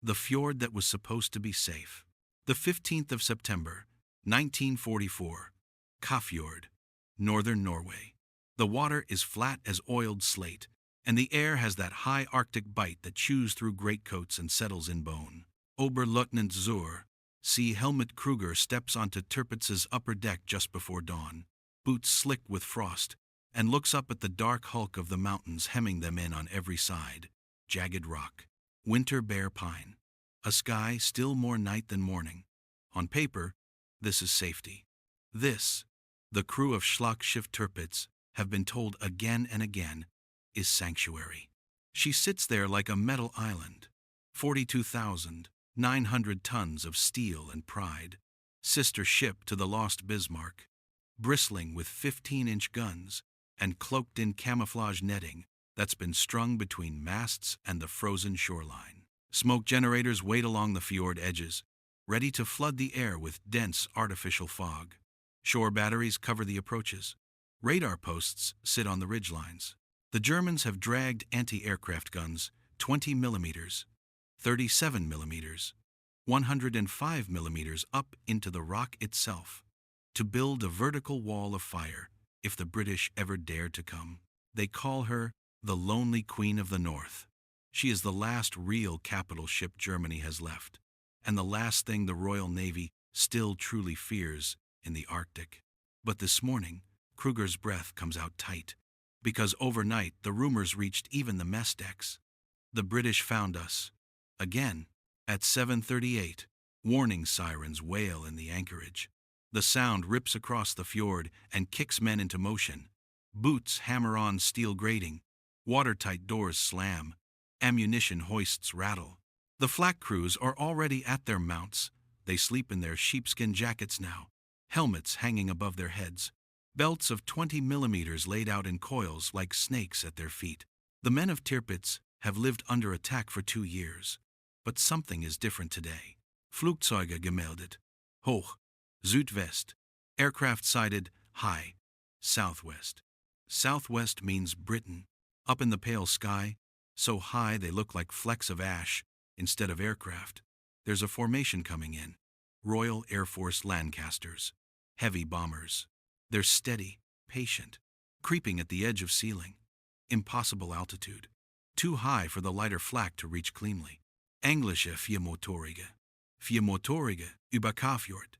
the fjord that was supposed to be safe. The 15th of September, 1944, Kafjord, northern Norway. The water is flat as oiled slate, and the air has that high Arctic bite that chews through greatcoats and settles in bone. Oberleutnant Zur, C. Helmut Kruger, steps onto Tirpitz's upper deck just before dawn, boots slicked with frost, and looks up at the dark hulk of the mountains hemming them in on every side. Jagged rock, winter bare pine, a sky still more night than morning. On paper, this is safety. This, the crew of Schlagschiff Tirpitz have been told again and again, is sanctuary. She sits there like a metal island, 42,900 tons of steel and pride, sister ship to the lost Bismarck, bristling with 15-inch guns and cloaked in camouflage netting that's been strung between masts and the frozen shoreline. Smoke generators wait along the fjord edges, ready to flood the air with dense artificial fog. Shore batteries cover the approaches. Radar posts sit on the ridgelines. The Germans have dragged anti-aircraft guns 20 millimeters, 37 millimeters, 105 millimeters up into the rock itself to build a vertical wall of fire if the British ever dared to come. They call her the Lonely Queen of the North. She is the last real capital ship Germany has left, and the last thing the Royal Navy still truly fears in the Arctic. But this morning, Kruger's breath comes out tight, because overnight the rumors reached even the mess decks. The British found us. Again, at 7:38, warning sirens wail in the anchorage. The sound rips across the fjord and kicks men into motion. Boots hammer on steel grating, watertight doors slam, ammunition hoists rattle. The flak crews are already at their mounts. They sleep in their sheepskin jackets now, helmets hanging above their heads, belts of 20 millimeters laid out in coils like snakes at their feet. The men of Tirpitz have lived under attack for 2 years, but something is different today. Flugzeuge gemeldet, hoch, Südwest, aircraft sighted, high, southwest. Southwest means Britain, up in the pale sky, so high they look like flecks of ash instead of aircraft. There's a formation coming in, Royal Air Force Lancasters, heavy bombers. They're steady, patient, creeping at the edge of ceiling. Impossible altitude, too high for the lighter flak to reach cleanly. Englische Viermotorige über Kafjord.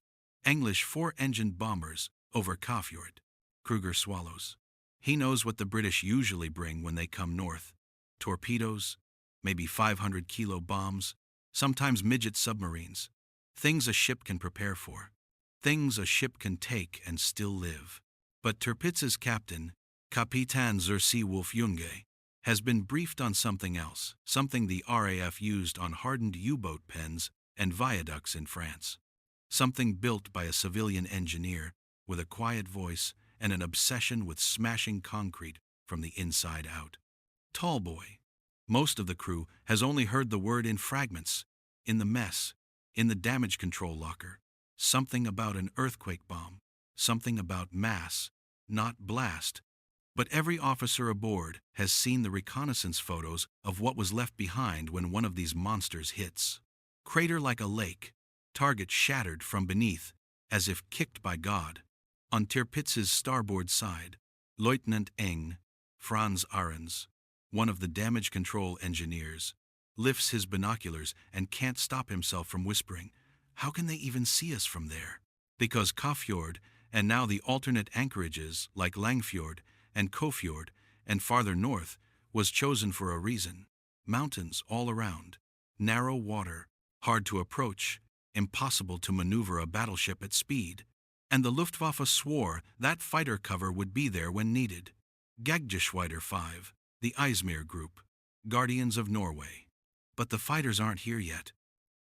English 4-engined bombers over Kafjord. Kruger swallows. He knows what the British usually bring when they come north. Torpedoes, maybe 500-kilo bombs, sometimes midget submarines. Things a ship can prepare for. Things a ship can take and still live. But Tirpitz's captain, Kapitän Zersi Wolf-Junge, has been briefed on something else, something the RAF used on hardened U-boat pens and viaducts in France. Something built by a civilian engineer with a quiet voice and an obsession with smashing concrete from the inside out. Tallboy. Most of the crew has only heard the word in fragments, in the mess, in the damage control locker. Something about an earthquake bomb, something about mass, not blast. But every officer aboard has seen the reconnaissance photos of what was left behind when one of these monsters hits. Crater like a lake, target shattered from beneath, as if kicked by God. On Tirpitz's starboard side, Lieutenant Eng, Franz Ahrens, one of the damage control engineers, lifts his binoculars and can't stop himself from whispering, "How can they even see us from there?" Because Kafjord, and now the alternate anchorages like Langfjord and Kofjord and farther north, was chosen for a reason. Mountains all around, narrow water, hard to approach, impossible to maneuver a battleship at speed. And the Luftwaffe swore that fighter cover would be there when needed. Jagdgeschwader 5, the Izmir Group, Guardians of Norway. But the fighters aren't here yet.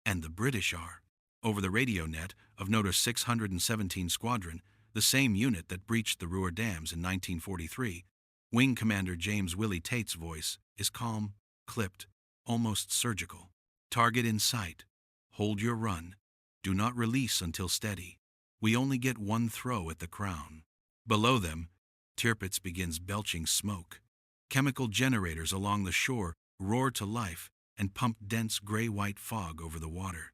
And the British are. Over the radio net of Nota's 617 Squadron, the same unit that breached the Ruhr Dams in 1943, Wing Commander James Willie Tate's voice is calm, clipped, almost surgical. Target in sight. Hold your run. Do not release until steady. We only get one throw at the crown. Below them, Tirpitz begins belching smoke. Chemical generators along the shore roar to life and pump dense gray-white fog over the water.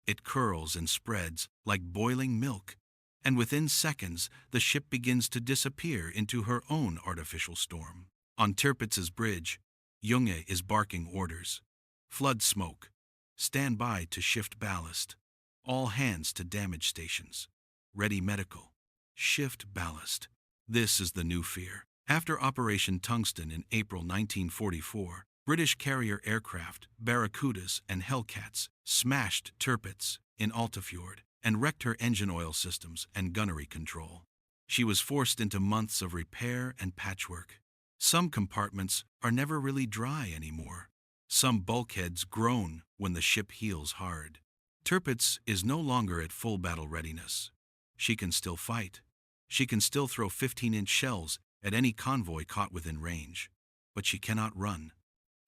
It curls and spreads like boiling milk, and within seconds the ship begins to disappear into her own artificial storm. On Tirpitz's bridge, Junge is barking orders. Flood smoke. Stand by to shift ballast. All hands to damage stations. Ready medical. Shift ballast. This is the new fear. After Operation Tungsten in April 1944, British carrier aircraft, Barracudas and Hellcats, smashed Tirpitz in Altafjord and wrecked her engine oil systems and gunnery control. She was forced into months of repair and patchwork. Some compartments are never really dry anymore. Some bulkheads groan when the ship heels hard. Tirpitz is no longer at full battle readiness. She can still fight. She can still throw 15-inch shells at any convoy caught within range. But she cannot run.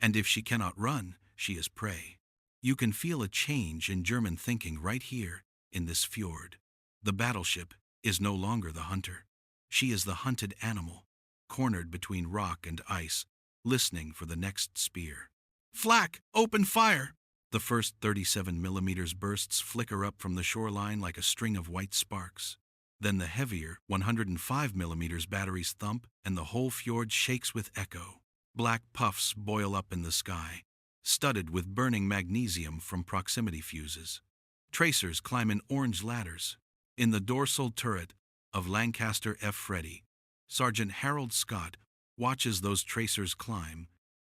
And if she cannot run, she is prey. You can feel a change in German thinking right here in this fjord. The battleship is no longer the hunter. She is the hunted animal, cornered between rock and ice, listening for the next spear. Flak! Open fire! The first 37mm bursts flicker up from the shoreline like a string of white sparks. Then the heavier 105mm batteries thump, and the whole fjord shakes with echo. Black puffs boil up in the sky, studded with burning magnesium from proximity fuses. Tracers climb in orange ladders. In the dorsal turret of Lancaster F. Freddy, Sergeant Harold Scott watches those tracers climb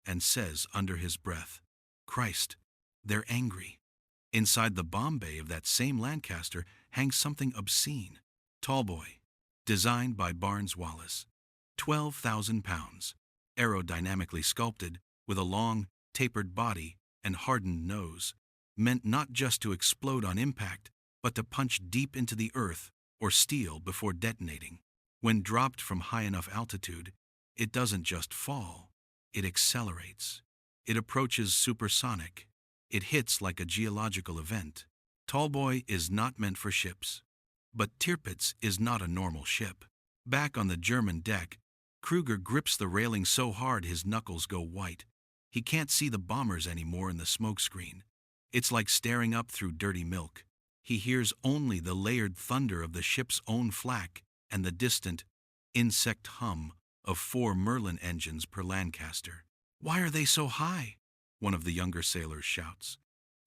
and says under his breath, "Christ, they're angry." Inside the bomb bay of that same Lancaster hangs something obscene. Tallboy, designed by Barnes Wallis. 12,000 pounds, aerodynamically sculpted with a long, tapered body and hardened nose, meant not just to explode on impact, but to punch deep into the earth or steel before detonating. When dropped from high enough altitude, it doesn't just fall, it accelerates. It approaches supersonic. It hits like a geological event. Tallboy is not meant for ships. But Tirpitz is not a normal ship. Back on the German deck, Kruger grips the railing so hard his knuckles go white. He can't see the bombers anymore in the smokescreen. It's like staring up through dirty milk. He hears only the layered thunder of the ship's own flak and the distant, insect hum of 4 Merlin engines per Lancaster. "Why are they so high?" one of the younger sailors shouts.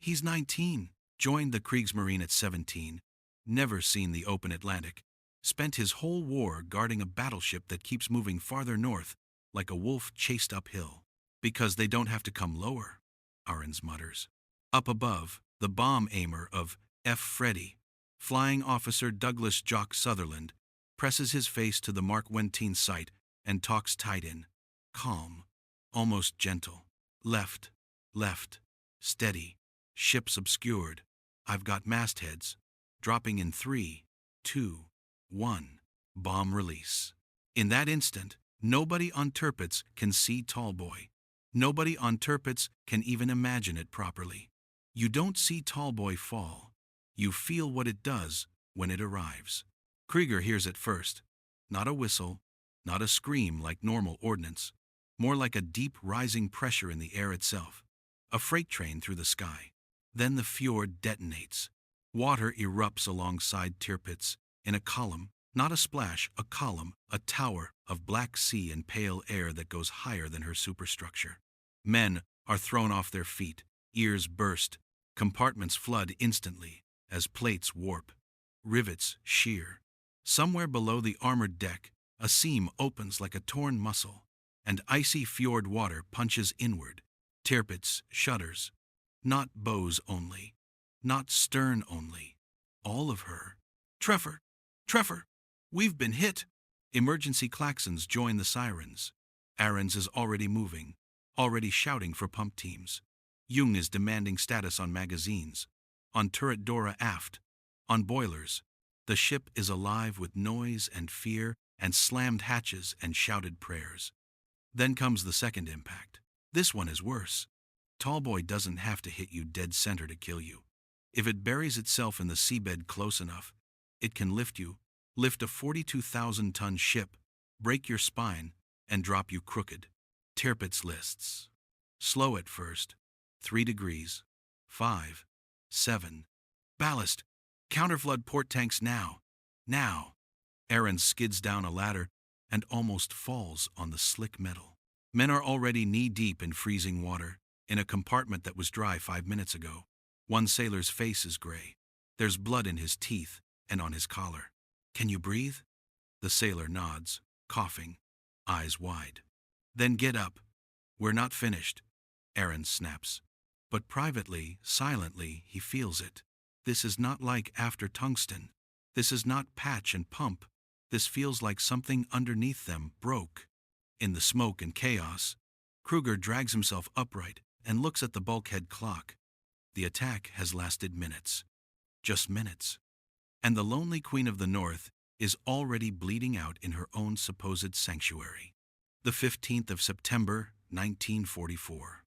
He's 19, joined the Kriegsmarine at 17, never seen the open Atlantic, spent his whole war guarding a battleship that keeps moving farther north like a wolf chased uphill. "Because they don't have to come lower," Ahrens mutters. Up above, the bomb aimer of F. Freddy, Flying Officer Douglas Jock Sutherland, presses his face to the Mark 1 sight and talks tight in. Calm, almost gentle. Left, left, steady. Ship's obscured. I've got mastheads. Dropping in 3, 2, 1. Bomb release. In that instant, nobody on Tirpitz can see Tallboy. Nobody on Tirpitz can even imagine it properly. You don't see Tallboy fall. You feel what it does when it arrives. Krieger hears it first. Not a whistle, not a scream like normal ordnance, more like a deep rising pressure in the air itself. A freight train through the sky. Then the fjord detonates. Water erupts alongside Tirpitz in a column, not a splash, a column, a tower of black sea and pale air that goes higher than her superstructure. Men are thrown off their feet, ears burst, compartments flood instantly as plates warp, rivets shear. Somewhere below the armored deck, a seam opens like a torn muscle, and icy fjord water punches inward. Tirpitz shudders. Not bows only. Not stern only. All of her. "Treffer! Treffer! We've been hit!" Emergency klaxons join the sirens. Ahrens is already moving, already shouting for pump teams. Jung is demanding status on magazines, on turret Dora aft, on boilers. The ship is alive with noise and fear and slammed hatches and shouted prayers. Then comes the second impact. This one is worse. Tallboy doesn't have to hit you dead center to kill you. If it buries itself in the seabed close enough, it can lift you, lift a 42,000-ton ship, break your spine, and drop you crooked. Tirpitz lists. Slow at first. 3 degrees. 5. 7. Ballast! Counterflood port tanks now! Now! Aaron skids down a ladder and almost falls on the slick metal. Men are already knee-deep in freezing water, in a compartment that was dry 5 minutes ago. One sailor's face is gray. There's blood in his teeth and on his collar. Can you breathe? The sailor nods, coughing, eyes wide. Then get up. We're not finished, Aaron snaps. But privately, silently, he feels it. This is not like after tungsten. This is not patch and pump. This feels like something underneath them broke. In the smoke and chaos, Kruger drags himself upright and looks at the bulkhead clock. The attack has lasted minutes. Just minutes. And the lonely Queen of the North is already bleeding out in her own supposed sanctuary. The 15th of September, 1944.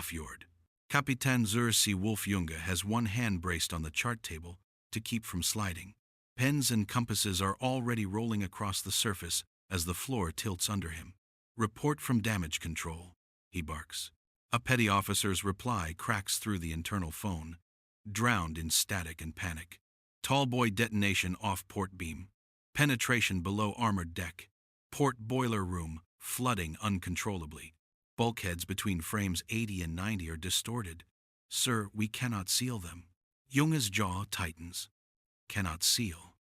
Fjord. Kapitän Zur C. Wolf Junge has one hand braced on the chart table to keep from sliding. Pens and compasses are already rolling across the surface as the floor tilts under him. Report from damage control, he barks. A petty officer's reply cracks through the internal phone, drowned in static and panic. Tallboy detonation off port beam. Penetration below armored deck. Port boiler room flooding uncontrollably. Bulkheads between frames 80 and 90 are distorted. Sir, we cannot seal them. Junge's jaw tightens. Cannot seal.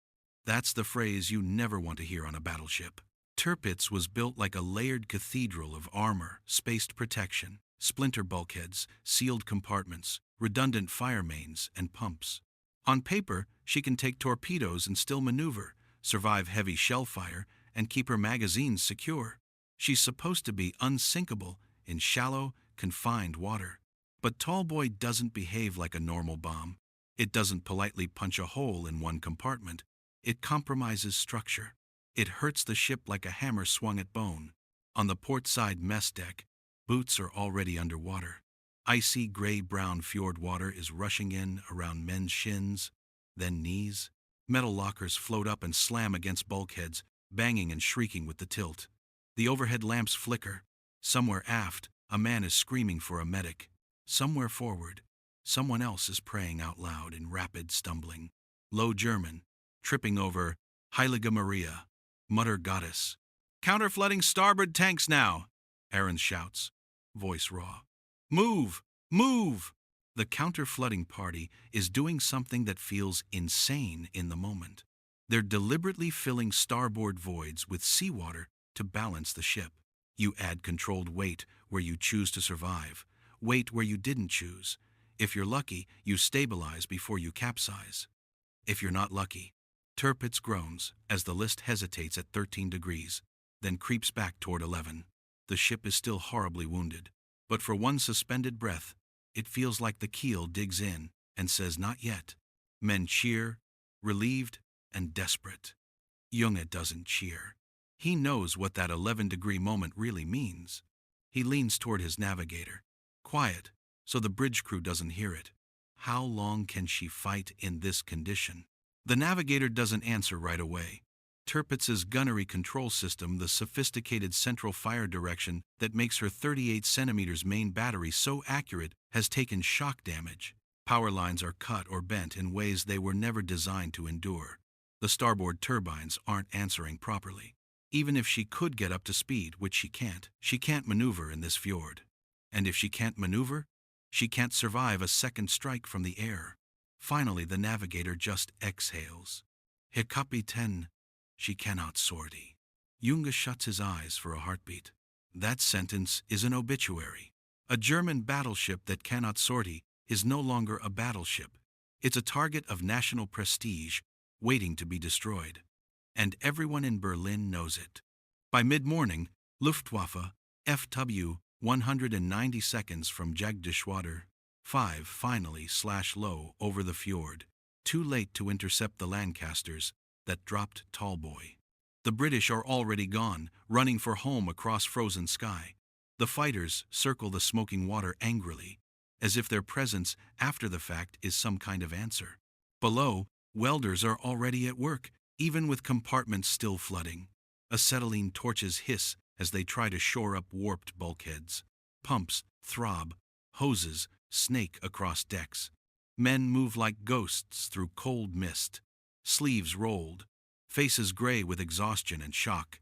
That's the phrase you never want to hear on a battleship. Tirpitz was built like a layered cathedral of armor, spaced protection, splinter bulkheads, sealed compartments, redundant fire mains, and pumps. On paper, she can take torpedoes and still maneuver, survive heavy shell fire, and keep her magazines secure. She's supposed to be unsinkable in shallow, confined water. But Tallboy doesn't behave like a normal bomb. It doesn't politely punch a hole in one compartment. It compromises structure. It hurts the ship like a hammer swung at bone. On the port side mess deck, boots are already underwater. Icy gray-brown fjord water is rushing in around men's shins, then knees. Metal lockers float up and slam against bulkheads, banging and shrieking with the tilt. The overhead lamps flicker. Somewhere aft, a man is screaming for a medic. Somewhere forward, someone else is praying out loud in rapid stumbling. Low German, tripping over Heilige Maria, Mutter Gottes. Counterflooding starboard tanks now, Aaron shouts, voice raw. Move! Move! The counterflooding party is doing something that feels insane in the moment. They're deliberately filling starboard voids with seawater to balance the ship. You add controlled weight where you choose to survive, weight where you didn't choose. If you're lucky, you stabilize before you capsize. If you're not lucky, Tirpitz groans as the list hesitates at 13 degrees, then creeps back toward 11. The ship is still horribly wounded, but for one suspended breath, it feels like the keel digs in and says not yet. Men cheer, relieved and desperate. Junge doesn't cheer. He knows what that 11-degree moment really means. He leans toward his navigator. Quiet, so the bridge crew doesn't hear it. How long can she fight in this condition? The navigator doesn't answer right away. Tirpitz's gunnery control system, the sophisticated central fire direction that makes her 38 centimeters main battery so accurate, has taken shock damage. Power lines are cut or bent in ways they were never designed to endure. The starboard turbines aren't answering properly. Even if she could get up to speed, which she can't maneuver in this fjord. And if she can't maneuver, she can't survive a second strike from the air. Finally, the navigator just exhales. Herr Kapitän, she cannot sortie. Junge shuts his eyes for a heartbeat. That sentence is an obituary. A German battleship that cannot sortie is no longer a battleship. It's a target of national prestige, waiting to be destroyed. And everyone in Berlin knows it. By mid-morning, Luftwaffe, FW, 190 seconds from Jagdgeschwader 5 finally slash low over the fjord, too late to intercept the Lancasters that dropped Tallboy. The British are already gone, running for home across frozen sky. The fighters circle the smoking water angrily, as if their presence after the fact is some kind of answer. Below, welders are already at work, even with compartments still flooding. Acetylene torches hiss as they try to shore up warped bulkheads. Pumps throb, hoses snake across decks. Men move like ghosts through cold mist, sleeves rolled, faces gray with exhaustion and shock.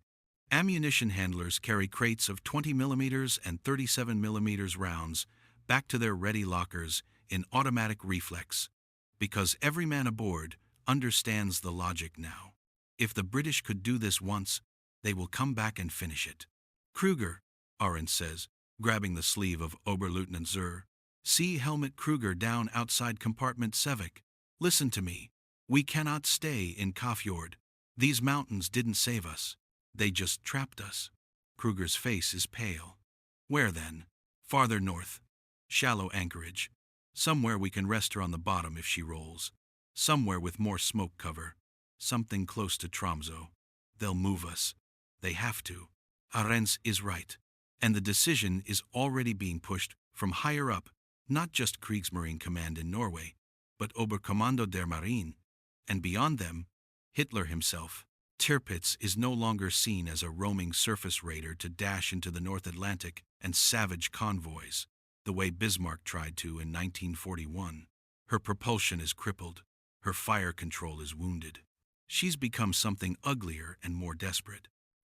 Ammunition handlers carry crates of 20mm and 37mm rounds back to their ready lockers in automatic reflex, because every man aboard understands the logic now. If the British could do this once, they will come back and finish it. Kruger, Arendt says, grabbing the sleeve of Oberleutnant Zur. See Helmut Kruger down outside compartment 7. Listen to me. We cannot stay in Kafjord. These mountains didn't save us. They just trapped us. Kruger's face is pale. Where then? Farther north. Shallow anchorage. Somewhere we can rest her on the bottom if she rolls. Somewhere with more smoke cover. Something close to Tromsø. They'll move us. They have to. Arends is right. And the decision is already being pushed from higher up, not just Kriegsmarine Command in Norway, but Oberkommando der Marine, and beyond them, Hitler himself. Tirpitz is no longer seen as a roaming surface raider to dash into the North Atlantic and savage convoys, the way Bismarck tried to in 1941. Her propulsion is crippled. Her fire control is wounded. She's become something uglier and more desperate.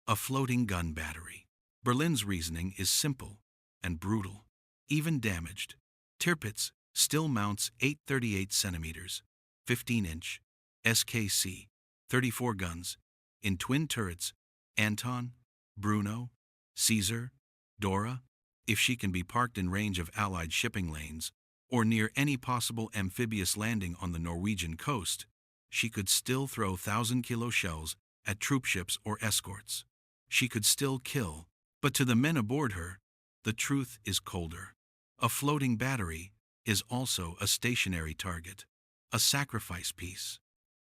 A floating gun battery. Berlin's reasoning is simple and brutal, even damaged. Tirpitz still mounts 838 centimeters, 15-inch, SKC, 34 guns, in twin turrets, Anton, Bruno, Caesar, Dora. If she can be parked in range of Allied shipping lanes, or near any possible amphibious landing on the Norwegian coast, she could still throw 1,000-kilo shells at troopships or escorts. She could still kill, but to the men aboard her, the truth is colder. A floating battery is also a stationary target, a sacrifice piece.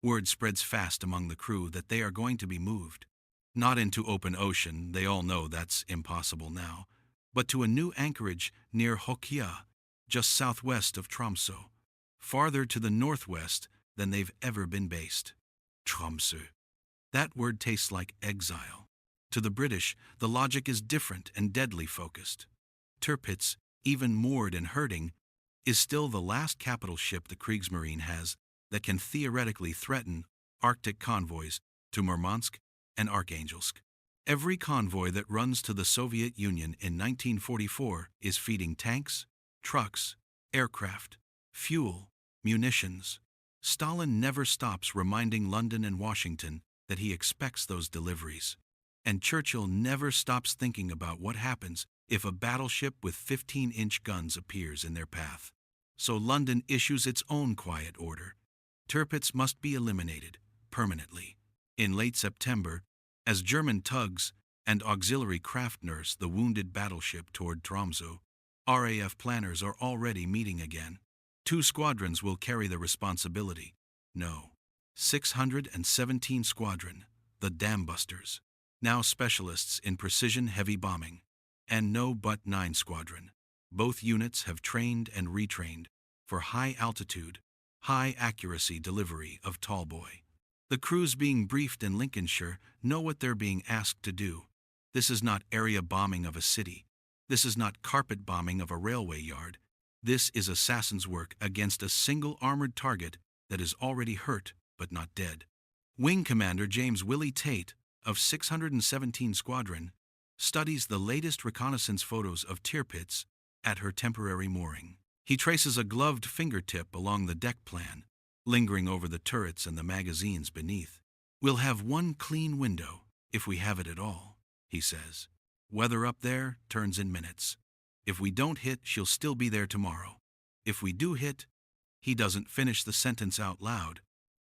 Word spreads fast among the crew that they are going to be moved. Not into open ocean, they all know that's impossible now, but to a new anchorage near Hokia, just southwest of Tromsø, farther to the northwest than they've ever been based. Tromsø. That word tastes like exile. To the British, the logic is different and deadly focused. Tirpitz, even moored and hurting, is still the last capital ship the Kriegsmarine has that can theoretically threaten Arctic convoys to Murmansk and Arkhangelsk. Every convoy that runs to the Soviet Union in 1944 is feeding tanks, trucks, aircraft, fuel, munitions. Stalin never stops reminding London and Washington that he expects those deliveries. And Churchill never stops thinking about what happens if a battleship with 15-inch guns appears in their path. So London issues its own quiet order. Tirpitz must be eliminated, permanently. In late September, as German tugs and auxiliary craft nurse the wounded battleship toward Tromsø, RAF planners are already meeting again. 2 squadrons will carry the responsibility. No. 617 Squadron, the Dambusters, now specialists in precision heavy bombing, and no but 9 Squadron. Both units have trained and retrained for high altitude, high accuracy delivery of Tallboy. The crews being briefed in Lincolnshire know what they're being asked to do. This is not area bombing of a city. This is not carpet bombing of a railway yard. This is assassin's work against a single armored target that is already hurt but not dead. Wing Commander James Willie Tate of 617 Squadron studies the latest reconnaissance photos of Tirpitz at her temporary mooring. He traces a gloved fingertip along the deck plan, lingering over the turrets and the magazines beneath. We'll have one clean window, if we have it at all, he says. Weather up there turns in minutes. If we don't hit, she'll still be there tomorrow. If we do hit, he doesn't finish the sentence out loud.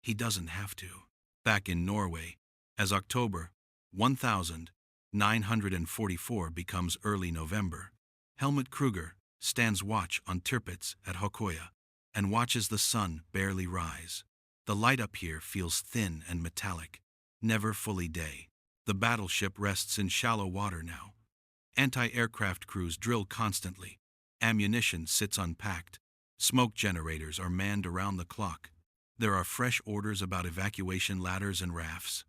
He doesn't have to. Back in Norway, as October 1944 becomes early November, Helmut Kruger stands watch on Tirpitz at Hokoya and watches the sun barely rise. The light up here feels thin and metallic, never fully day. The battleship rests in shallow water now. Anti-aircraft crews drill constantly. Ammunition sits unpacked. Smoke generators are manned around the clock. There are fresh orders about evacuation ladders and rafts.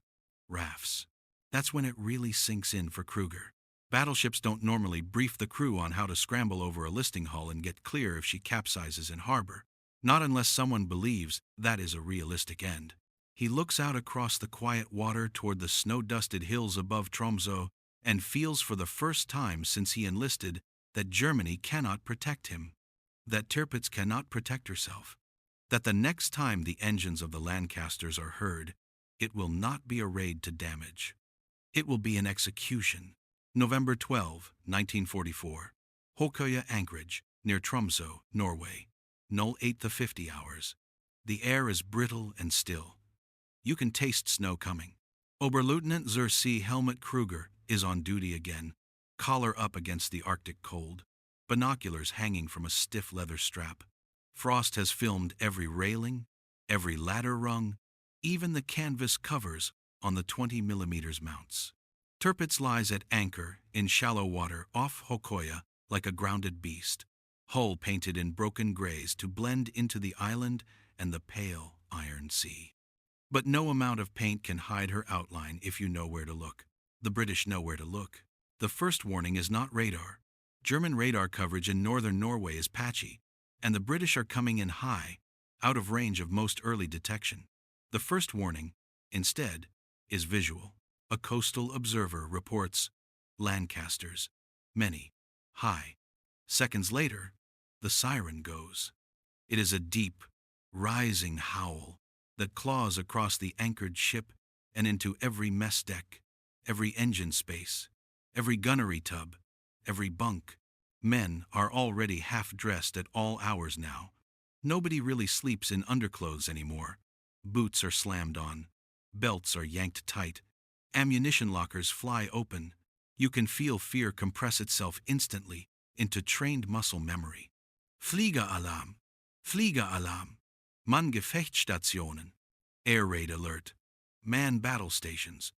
Rafts. That's when it really sinks in for Kruger. Battleships don't normally brief the crew on how to scramble over a listing hull and get clear if she capsizes in harbor. Not unless someone believes that is a realistic end. He looks out across the quiet water toward the snow-dusted hills above Tromsø and feels for the first time since he enlisted that Germany cannot protect him, that Tirpitz cannot protect herself, that the next time the engines of the Lancasters are heard, it will not be a raid to damage. It will be an execution. November 12, 1944. Hokoya anchorage, near Tromsø, Norway. 08 to 50 hours. The air is brittle and still. You can taste snow coming. Oberleutnant zur See Helmut Kruger is on duty again, collar up against the Arctic cold, binoculars hanging from a stiff leather strap. Frost has filmed every railing, every ladder rung, even the canvas covers on the 20mm mounts. Tirpitz lies at anchor in shallow water off Hokoya like a grounded beast, hull painted in broken grays to blend into the island and the pale iron sea. But no amount of paint can hide her outline if you know where to look. The British know where to look. The first warning is not radar. German radar coverage in northern Norway is patchy, and the British are coming in high, out of range of most early detection. The first warning, instead, is visual. A coastal observer reports Lancasters, many, high. Seconds later, the siren goes. It is a deep, rising howl that claws across the anchored ship and into every mess deck, every engine space, every gunnery tub, every bunk. Men are already half-dressed at all hours now. Nobody really sleeps in underclothes anymore. Boots are slammed on. Belts are yanked tight. Ammunition lockers fly open. You can feel fear compress itself instantly into trained muscle memory. Fliegeralarm! Fliegeralarm! Mann Gefechtsstationen! Air raid alert! Man battle stations!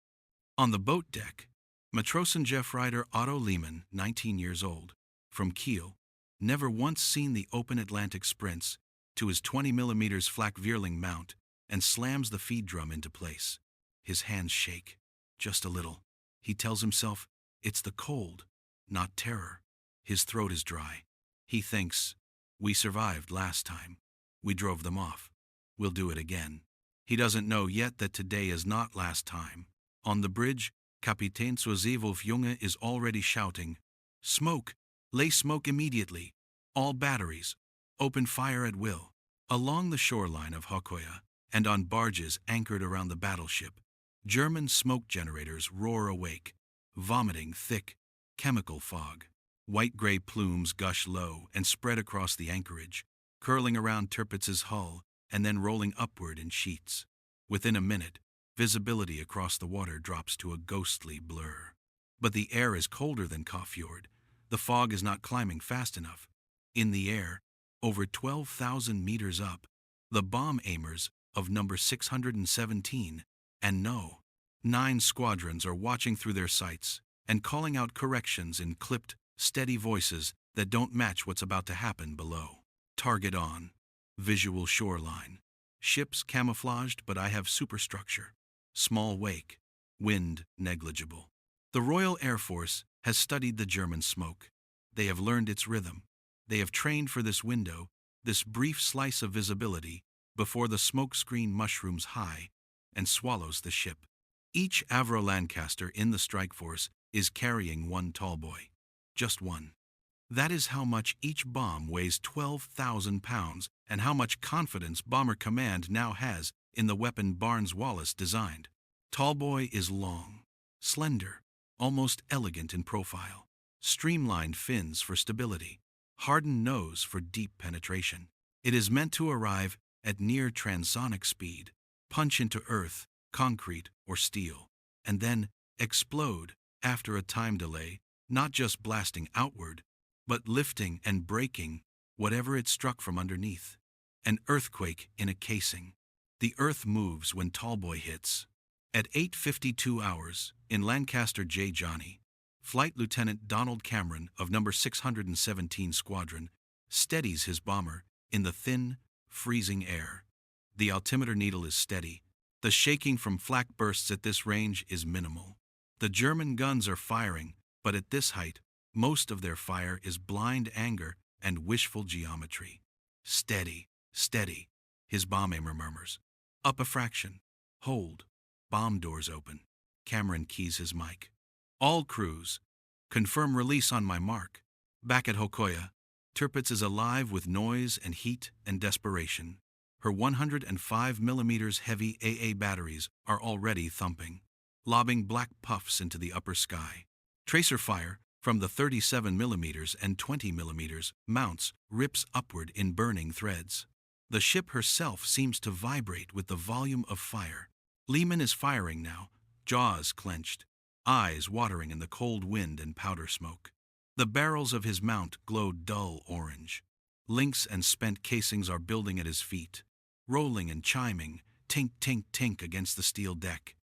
On the boat deck, Matrosenjefreiter Otto Lehmann, 19 years old, from Kiel, never once seen the open Atlantic sprints, to his 20mm flak Vierling mount and slams the feed drum into place. His hands shake, just a little. He tells himself it's the cold, not terror. His throat is dry. He thinks, we survived last time. We drove them off. We'll do it again. He doesn't know yet that today is not last time. On the bridge, Kapitän Zweiwolf Junge is already shouting, smoke! Lay smoke immediately! All batteries! Open fire at will! Along the shoreline of Hokoya, and on barges anchored around the battleship, German smoke generators roar awake, vomiting thick, chemical fog. White-gray plumes gush low and spread across the anchorage, curling around Tirpitz's hull and then rolling upward in sheets. Within a minute, visibility across the water drops to a ghostly blur. But the air is colder than fjord. The fog is not climbing fast enough. In the air, over 12,000 meters up, the bomb aimers of number 617, and no, 9 squadrons are watching through their sights and calling out corrections in clipped, steady voices that don't match what's about to happen below. Target on. Visual shoreline. Ships camouflaged, but I have superstructure. Small wake. Wind negligible. The Royal Air Force has studied the German smoke. They have learned its rhythm. They have trained for this window, this brief slice of visibility, before the smoke screen mushrooms high and swallows the ship. Each Avro Lancaster in the strike force is carrying one Tallboy. Just one. That is how much each bomb weighs 12,000 pounds and how much confidence Bomber Command now has in the weapon Barnes-Wallace designed. Tallboy is long, slender, almost elegant in profile, streamlined fins for stability, hardened nose for deep penetration. It is meant to arrive at near transonic speed, punch into earth, concrete, or steel, and then explode after a time delay, not just blasting outward, but lifting and breaking whatever it struck from underneath. An earthquake in a casing. The earth moves when Tallboy hits. At 8:52 hours, in Lancaster J. Johnny, Flight Lieutenant Donald Cameron of number 617 Squadron steadies his bomber in the thin, freezing air. The altimeter needle is steady. The shaking from flak bursts at this range is minimal. The German guns are firing, But at this height, most of their fire is blind anger and wishful geometry. Steady, steady, his bomb aimer murmurs. Up a fraction. Hold. Bomb doors open. Cameron keys his mic. All crews, confirm release on my mark. Back at Hokoya, Tirpitz is alive with noise and heat and desperation. Her 105mm heavy AA batteries are already thumping, lobbing black puffs into the upper sky. Tracer fire from the 37mm and 20mm mounts rips upward in burning threads. The ship herself seems to vibrate with the volume of fire. Lehman is firing now, jaws clenched, eyes watering in the cold wind and powder smoke. The barrels of his mount glow dull orange. Links and spent casings are building at his feet, rolling and chiming, tink, tink, tink against the steel deck.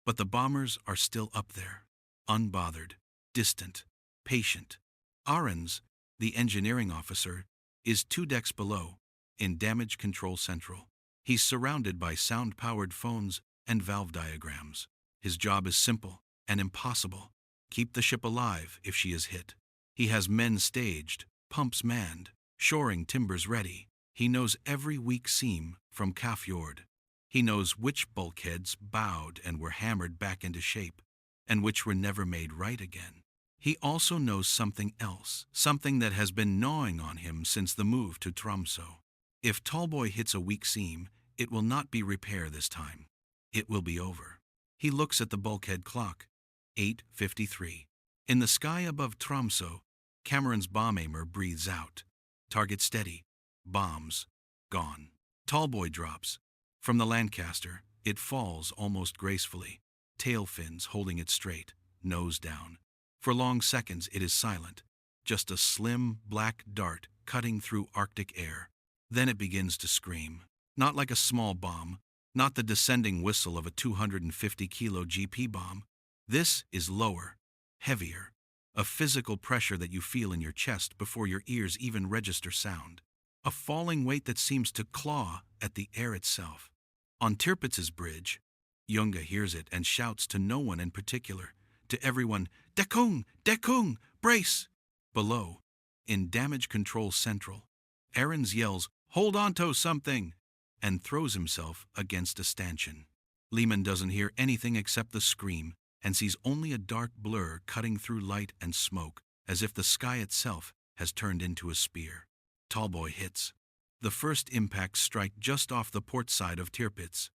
But the bombers are still up there, unbothered, distant, patient. Ahrens, the engineering officer, is 2 decks below, in damage control central. He's surrounded by sound-powered phones and valve diagrams. His job is simple and impossible. Keep the ship alive if she is hit. He has men staged, pumps manned, shoring timbers ready. He knows every weak seam from fjord. He knows which bulkheads bowed and were hammered back into shape, and which were never made right again. He also knows something else, something that has been gnawing on him since the move to Tromsø. If Tallboy hits a weak seam, it will not be repair this time. It will be over. He looks at the bulkhead clock, 8:53. In the sky above Tromsø, Cameron's bomb aimer breathes out. Target steady. Bombs. Gone. Tallboy drops. From the Lancaster, it falls almost gracefully, tail fins holding it straight, nose down. For long seconds it is silent, just a slim black dart cutting through Arctic air. Then it begins to scream. Not like a small bomb, not the descending whistle of a 250-kilo GP bomb. This is lower, heavier, a physical pressure that you feel in your chest before your ears even register sound. A falling weight that seems to claw at the air itself. On Tirpitz's bridge, Junge hears it and shouts to no one in particular, to everyone, Deckung! Deckung! Brace! Below, in damage control central, Ahrens yells, Hold onto something! And throws himself against a stanchion. Lehman doesn't hear anything except the scream and sees only a dark blur cutting through light and smoke, as if the sky itself has turned into a spear. Tallboy hits. The first impacts strike just off the port side of Tirpitz,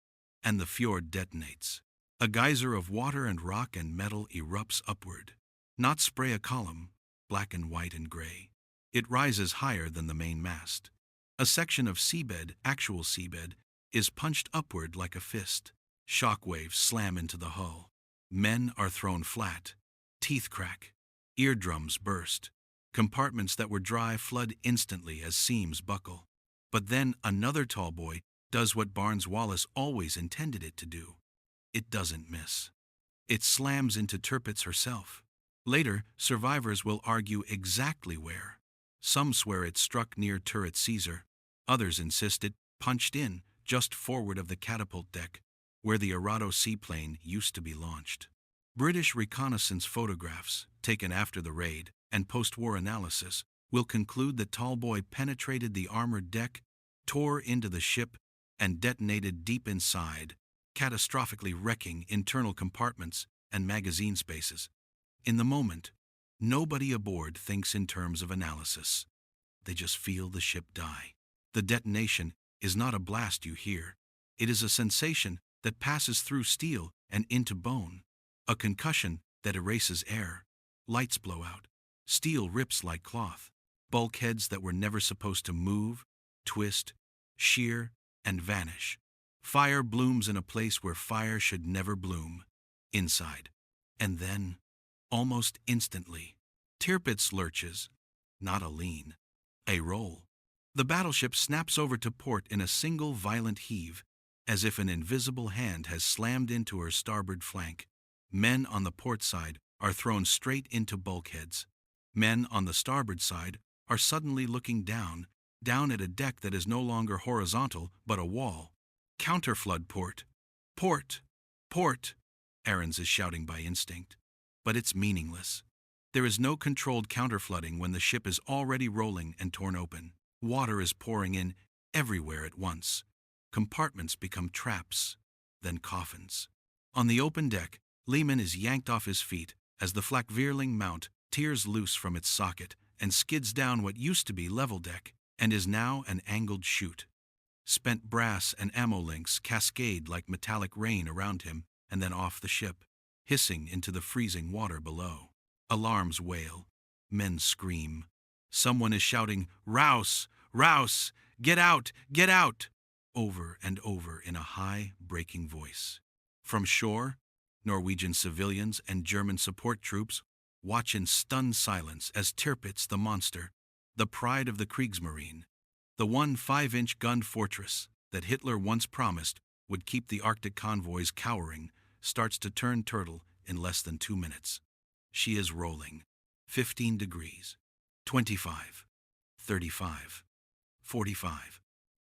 and the fjord detonates. A geyser of water and rock and metal erupts upward. Not spray a column, black and white and gray. It rises higher than the main mast. A section of seabed, actual seabed, is punched upward like a fist. Shock waves slam into the hull. Men are thrown flat. Teeth crack. Eardrums burst. Compartments that were dry flood instantly as seams buckle. But then another Tallboy does what Barnes-Wallace always intended it to do. It doesn't miss. It slams into Tirpitz herself. Later, survivors will argue exactly where. Some swear it struck near turret Caesar. Others insist it punched in just forward of the catapult deck, where the Arado seaplane used to be launched. British reconnaissance photographs, taken after the raid, and post-war analysis will conclude that Tallboy penetrated the armored deck, tore into the ship, and detonated deep inside, catastrophically wrecking internal compartments and magazine spaces. In the moment, nobody aboard thinks in terms of analysis. They just feel the ship die. The detonation is not a blast you hear. It is a sensation that passes through steel and into bone. A concussion that erases air. Lights blow out. Steel rips like cloth. Bulkheads that were never supposed to move, twist, shear, and vanish. Fire blooms in a place where fire should never bloom. Inside. And then, almost instantly, Tirpitz lurches. Not a lean. A roll. The battleship snaps over to port in a single violent heave, as if an invisible hand has slammed into her starboard flank. Men on the port side are thrown straight into bulkheads. Men on the starboard side are suddenly looking down at a deck that is no longer horizontal but a wall. Counterflood port. Port! Port! Ahrens is shouting by instinct. But it's meaningless. There is no controlled counterflooding when the ship is already rolling and torn open. Water is pouring in everywhere at once. Compartments become traps, then coffins. On the open deck, Lehman is yanked off his feet as the flak Veerling mount tears loose from its socket and skids down what used to be level deck and is now an angled chute. Spent brass and ammo links cascade like metallic rain around him and then off the ship, hissing into the freezing water below. Alarms wail. Men scream. Someone is shouting, "Rouse! Rouse! Get out! Get out!" over and over in a high, breaking voice. From shore, Norwegian civilians and German support troops watch in stunned silence as Tirpitz the monster, the pride of the Kriegsmarine, the 5-inch gunned fortress that Hitler once promised would keep the Arctic convoys cowering, starts to turn turtle in less than 2 minutes. She is rolling. 15 degrees. 25. 35. 45.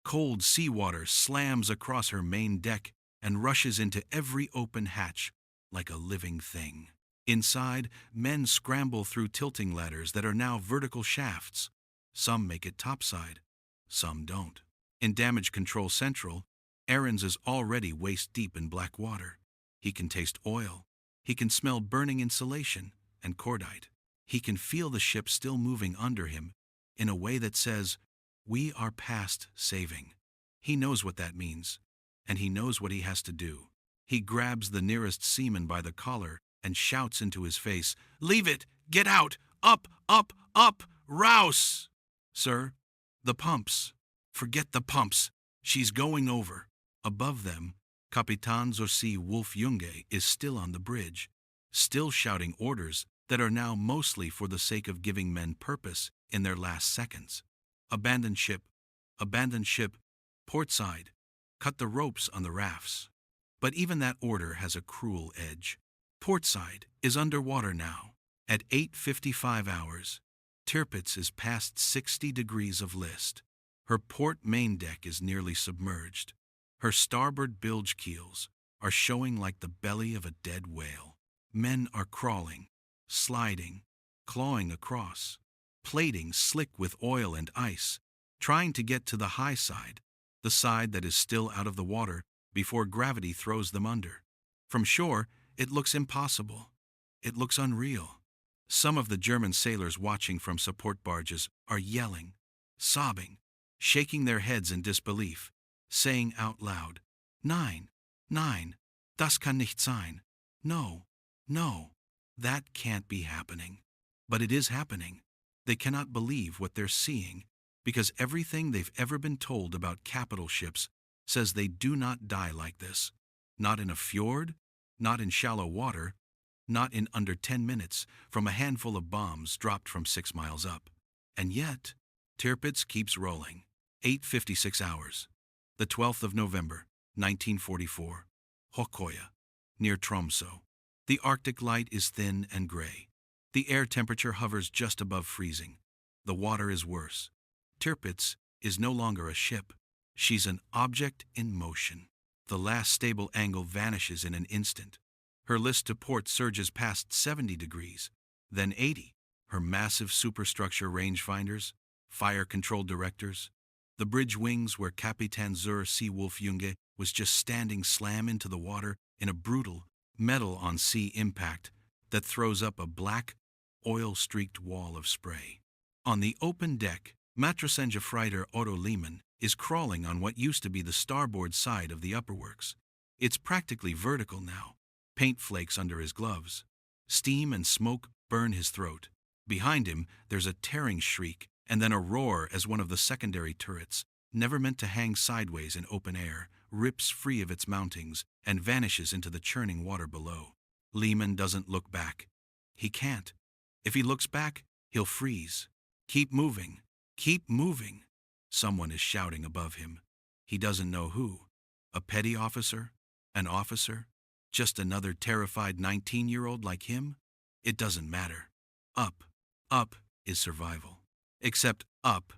Cold seawater slams across her main deck and rushes into every open hatch like a living thing. Inside, men scramble through tilting ladders that are now vertical shafts. Some make it topside, some don't. In Damage Control Central, Ahrens is already waist-deep in black water. He can taste oil. He can smell burning insulation and cordite. He can feel the ship still moving under him in a way that says, "We are past saving." He knows what that means, and he knows what he has to do. He grabs the nearest seaman by the collar and shouts into his face, "Leave it! Get out! Up, up, up! Rouse!" "Sir, the pumps." "Forget the pumps. She's going over." Above them, Kapitan Zorsi Wolf Junge is still on the bridge, still shouting orders that are now mostly for the sake of giving men purpose in their last seconds. Abandon ship, port side, cut the ropes on the rafts. But even that order has a cruel edge. Port side is underwater now. At 8:55 hours, Tirpitz is past 60 degrees of list. Her port main deck is nearly submerged. Her starboard bilge keels are showing like the belly of a dead whale. Men are crawling, sliding, clawing across, plating slick with oil and ice, trying to get to the high side, the side that is still out of the water before gravity throws them under. From shore, it looks impossible. It looks unreal. Some of the German sailors watching from support barges are yelling, sobbing, shaking their heads in disbelief, saying out loud, "Nein, nein, das kann nicht sein. No, no, that can't be happening." But it is happening. They cannot believe what they're seeing, because everything they've ever been told about capital ships says they do not die like this. Not in a fjord, not in shallow water, not in under 10 minutes from a handful of bombs dropped from 6 miles up. And yet, Tirpitz keeps rolling. 8:56 hours. The 12th of November, 1944. Hokoya, near Tromsø. The Arctic light is thin and gray. The air temperature hovers just above freezing. The water is worse. Tirpitz is no longer a ship. She's an object in motion. The last stable angle vanishes in an instant. Her list to port surges past 70 degrees, then 80. Her massive superstructure rangefinders, fire control directors, the bridge wings where Kapitan Zur Seawolf Junge was just standing slam into the water in a brutal metal-on-sea impact that throws up a black, oil-streaked wall of spray. On the open deck, Matrosenjefreiter Otto Lehmann is crawling on what used to be the starboard side of the upperworks. It's practically vertical now. Paint flakes under his gloves. Steam and smoke burn his throat. Behind him, there's a tearing shriek and then a roar as one of the secondary turrets, never meant to hang sideways in open air, rips free of its mountings and vanishes into the churning water below. Lehmann doesn't look back. He can't. If he looks back, he'll freeze. "Keep moving. Keep moving." Someone is shouting above him. He doesn't know who. A petty officer? An officer? Just another terrified 19-year-old like him? It doesn't matter. Up, up is survival. Except up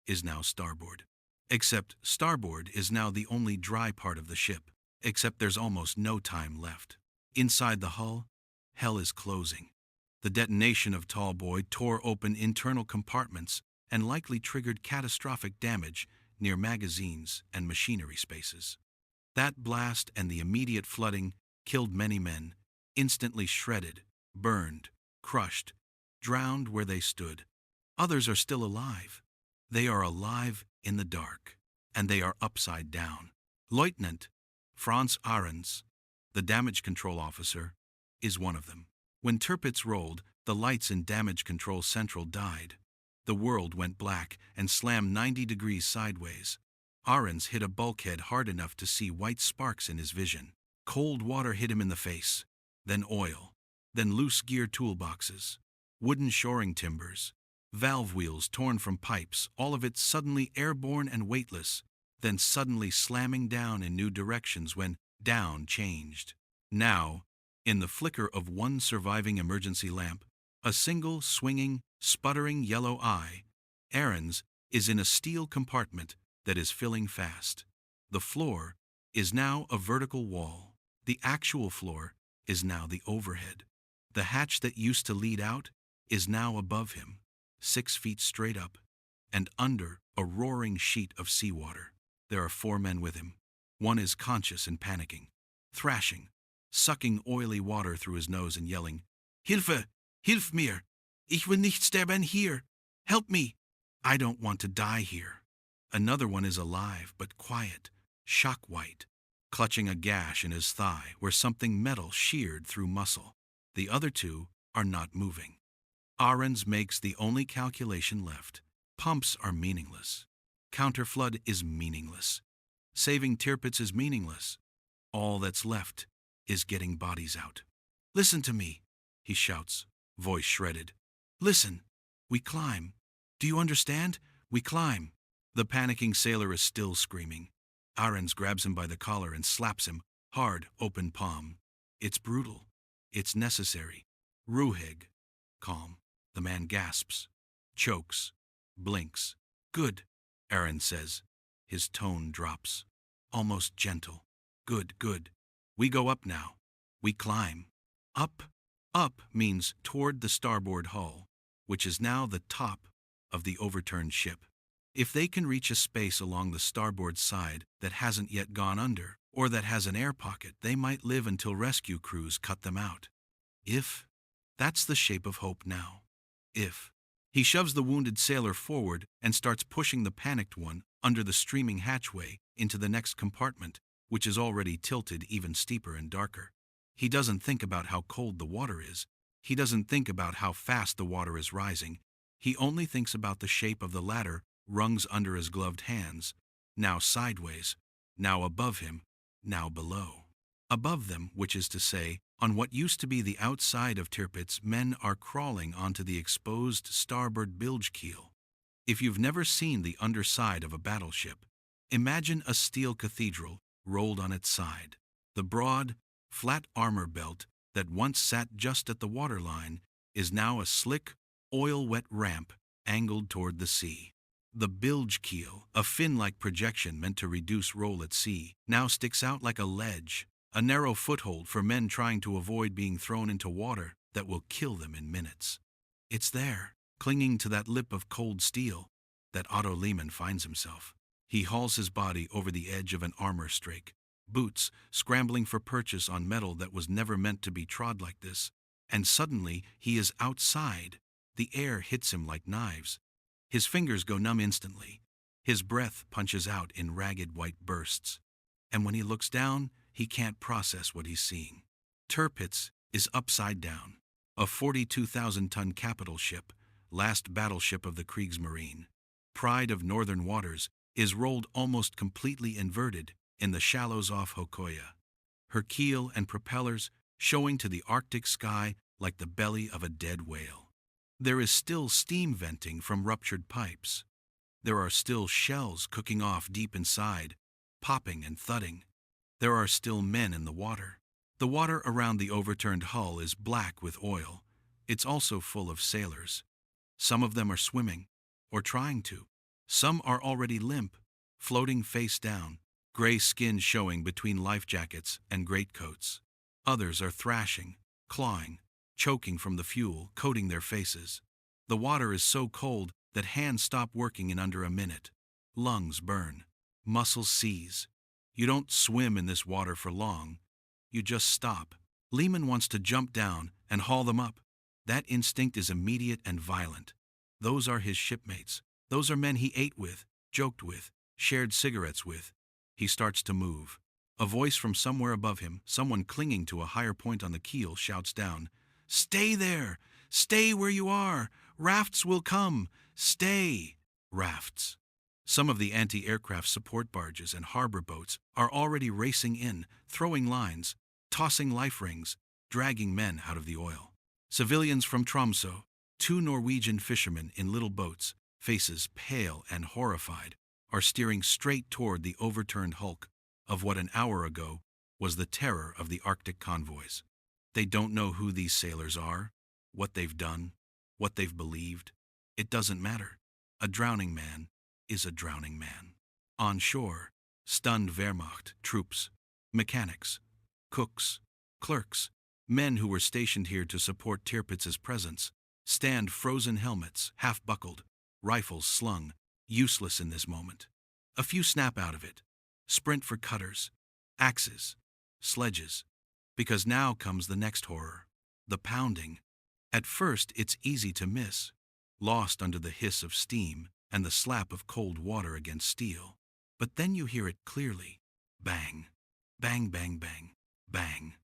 is now starboard. Except starboard is now the only dry part of the ship. Except there's almost no time left. Inside the hull, hell is closing. The detonation of Tallboy tore open internal compartments and likely triggered catastrophic damage near magazines and machinery spaces. That blast and the immediate flooding killed many men, instantly shredded, burned, crushed, drowned where they stood. Others are still alive. They are alive in the dark, and they are upside down. Lieutenant Franz Ahrens, the damage control officer, is one of them. When Tirpitz rolled, the lights in Damage Control Central died. The world went black and slammed 90 degrees sideways. Ahrens hit a bulkhead hard enough to see white sparks in his vision. Cold water hit him in the face, then oil, then loose gear toolboxes, wooden shoring timbers, valve wheels torn from pipes, all of it suddenly airborne and weightless, then suddenly slamming down in new directions when down changed. Now, in the flicker of one surviving emergency lamp, a single swinging, sputtering yellow eye, Ahrens is in a steel compartment that is filling fast. The floor is now a vertical wall. The actual floor is now the overhead. The hatch that used to lead out is now above him, 6 feet straight up, and under a roaring sheet of seawater. There are 4 men with him. One is conscious and panicking, thrashing, sucking oily water through his nose and yelling, "Hilfe! Hilf mir! Ich will nicht sterben hier! Help me! I don't want to die here." Another one is alive but quiet, shock white, clutching a gash in his thigh where something metal sheared through muscle. The other 2 are not moving. Ahrens makes the only calculation left. Pumps are meaningless. Counterflood is meaningless. Saving Tirpitz is meaningless. All that's left is getting bodies out. "Listen to me," he shouts, voice shredded. "Listen, we climb. Do you understand? We climb." The panicking sailor is still screaming. Ahrens grabs him by the collar and slaps him, hard, open palm. It's brutal. It's necessary. "Ruhig." Calm. The man gasps, chokes, blinks. "Good," Ahrens says. His tone drops, almost gentle. "Good, good. We go up now. We climb." Up. Up means toward the starboard hull, which is now the top of the overturned ship. If they can reach a space along the starboard side that hasn't yet gone under, or that has an air pocket, they might live until rescue crews cut them out. If. That's the shape of hope now. If. He shoves the wounded sailor forward and starts pushing the panicked one under the streaming hatchway into the next compartment, which is already tilted even steeper and darker. He doesn't think about how cold the water is. He doesn't think about how fast the water is rising. He only thinks about the shape of the ladder rungs under his gloved hands, now sideways, now above him, now below. Above them, which is to say, on what used to be the outside of Tirpitz, men are crawling onto the exposed starboard bilge keel. If you've never seen the underside of a battleship, imagine a steel cathedral rolled on its side. The broad, flat armor belt that once sat just at the waterline is now a slick, oil-wet ramp angled toward the sea. The bilge keel, a fin-like projection meant to reduce roll at sea, now sticks out like a ledge, a narrow foothold for men trying to avoid being thrown into water that will kill them in minutes. It's there, clinging to that lip of cold steel, that Otto Lehmann finds himself. He hauls his body over the edge of an armor strake, boots scrambling for purchase on metal that was never meant to be trod like this, and suddenly he is outside. The air hits him like knives. His fingers go numb instantly. His breath punches out in ragged white bursts. And when he looks down, he can't process what he's seeing. Tirpitz is upside down. A 42,000-ton capital ship, last battleship of the Kriegsmarine, pride of northern waters, is rolled almost completely inverted in the shallows off Hokoya, her keel and propellers showing to the Arctic sky like the belly of a dead whale. There is still steam venting from ruptured pipes. There are still shells cooking off deep inside, popping and thudding. There are still men in the water. The water around the overturned hull is black with oil. It's also full of sailors. Some of them are swimming, or trying to. Some are already limp, floating face down, gray skin showing between life jackets and greatcoats. Others are thrashing, clawing, choking from the fuel, coating their faces. The water is so cold that hands stop working in under a minute. Lungs burn. Muscles seize. You don't swim in this water for long. You just stop. Lehman wants to jump down and haul them up. That instinct is immediate and violent. Those are his shipmates. Those are men he ate with, joked with, shared cigarettes with. He starts to move. A voice from somewhere above him, someone clinging to a higher point on the keel, shouts down, "Stay there! Stay where you are! Rafts will come! Stay!" Rafts. Some of the anti-aircraft support barges and harbor boats are already racing in, throwing lines, tossing life rings, dragging men out of the oil. Civilians from Tromsø, 2 Norwegian fishermen in little boats, faces pale and horrified, are steering straight toward the overturned hulk of what an hour ago was the terror of the Arctic convoys. They don't know who these sailors are, what they've done, what they've believed. It doesn't matter. A drowning man is a drowning man. On shore, stunned Wehrmacht troops, mechanics, cooks, clerks, men who were stationed here to support Tirpitz's presence, stand frozen helmets, half-buckled, rifles slung, useless in this moment. A few snap out of it, sprint for cutters, axes, sledges, because now comes the next horror, the pounding. At first it's easy to miss, lost under the hiss of steam and the slap of cold water against steel. But then you hear it clearly. Bang, bang, bang, bang, bang.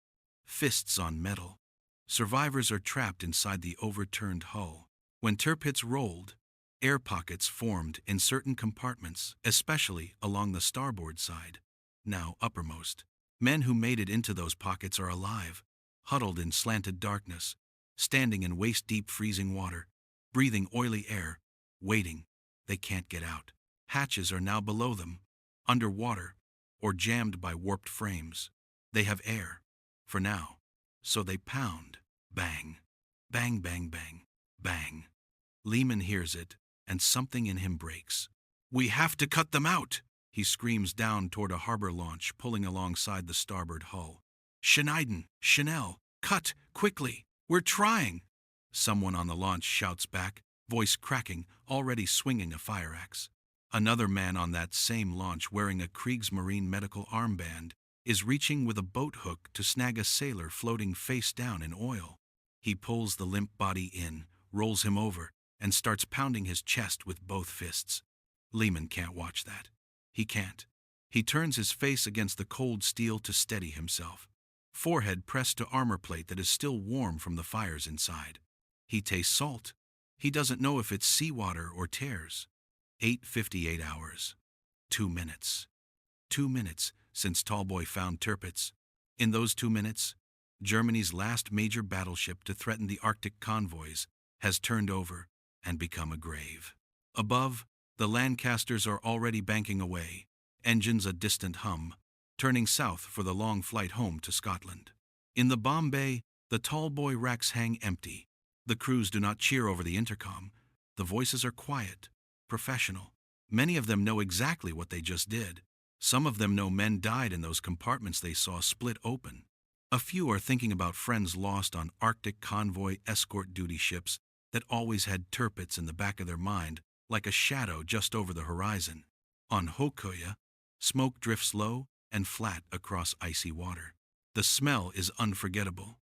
Fists on metal. Survivors are trapped inside the overturned hull. When Tirpitz rolled, air pockets formed in certain compartments, especially along the starboard side, now uppermost. Men who made it into those pockets are alive, huddled in slanted darkness, standing in waist-deep freezing water, breathing oily air, waiting. They can't get out. Hatches are now below them, underwater, or jammed by warped frames. They have air, for now, so they pound. Bang, bang, bang, bang, bang. Lehman hears it, and something in him breaks. "We have to cut them out!" He screams down toward a harbor launch pulling alongside the starboard hull. "Schneiden, Chanel, cut, quickly! We're trying!" Someone on the launch shouts back, voice cracking, already swinging a fire axe. Another man on that same launch wearing a Kriegsmarine medical armband is reaching with a boat hook to snag a sailor floating face down in oil. He pulls the limp body in, rolls him over, and starts pounding his chest with both fists. Lehman can't watch that. He can't. He turns his face against the cold steel to steady himself. Forehead pressed to armor plate that is still warm from the fires inside. He tastes salt. He doesn't know if it's seawater or tears. 8:58 hours. 2 minutes. 2 minutes since Tallboy found Tirpitz. In those 2 minutes, Germany's last major battleship to threaten the Arctic convoys has turned over and become a grave. Above, the Lancasters are already banking away, engines a distant hum, turning south for the long flight home to Scotland. In the bomb bay, the Tallboy racks hang empty. The crews do not cheer over the intercom. The voices are quiet, professional. Many of them know exactly what they just did. Some of them know men died in those compartments they saw split open. A few are thinking about friends lost on Arctic convoy escort duty ships that always had Tirpitz in the back of their mind, like a shadow just over the horizon. On Hokuya, smoke drifts low and flat across icy water. The smell is unforgettable.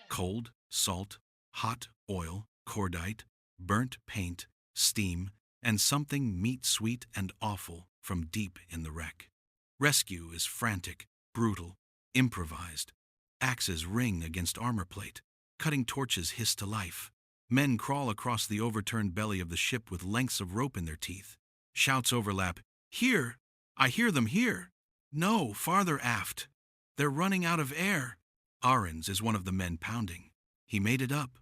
Cold, salt, hot oil, cordite, burnt paint, steam, and something meat-sweet and awful from deep in the wreck. Rescue is frantic, brutal, improvised. Axes ring against armor plate. Cutting torches hiss to life. Men crawl across the overturned belly of the ship with lengths of rope in their teeth. Shouts overlap. "Here! I hear them here! No, farther aft! They're running out of air!" Ahrens is one of the men pounding. He made it up.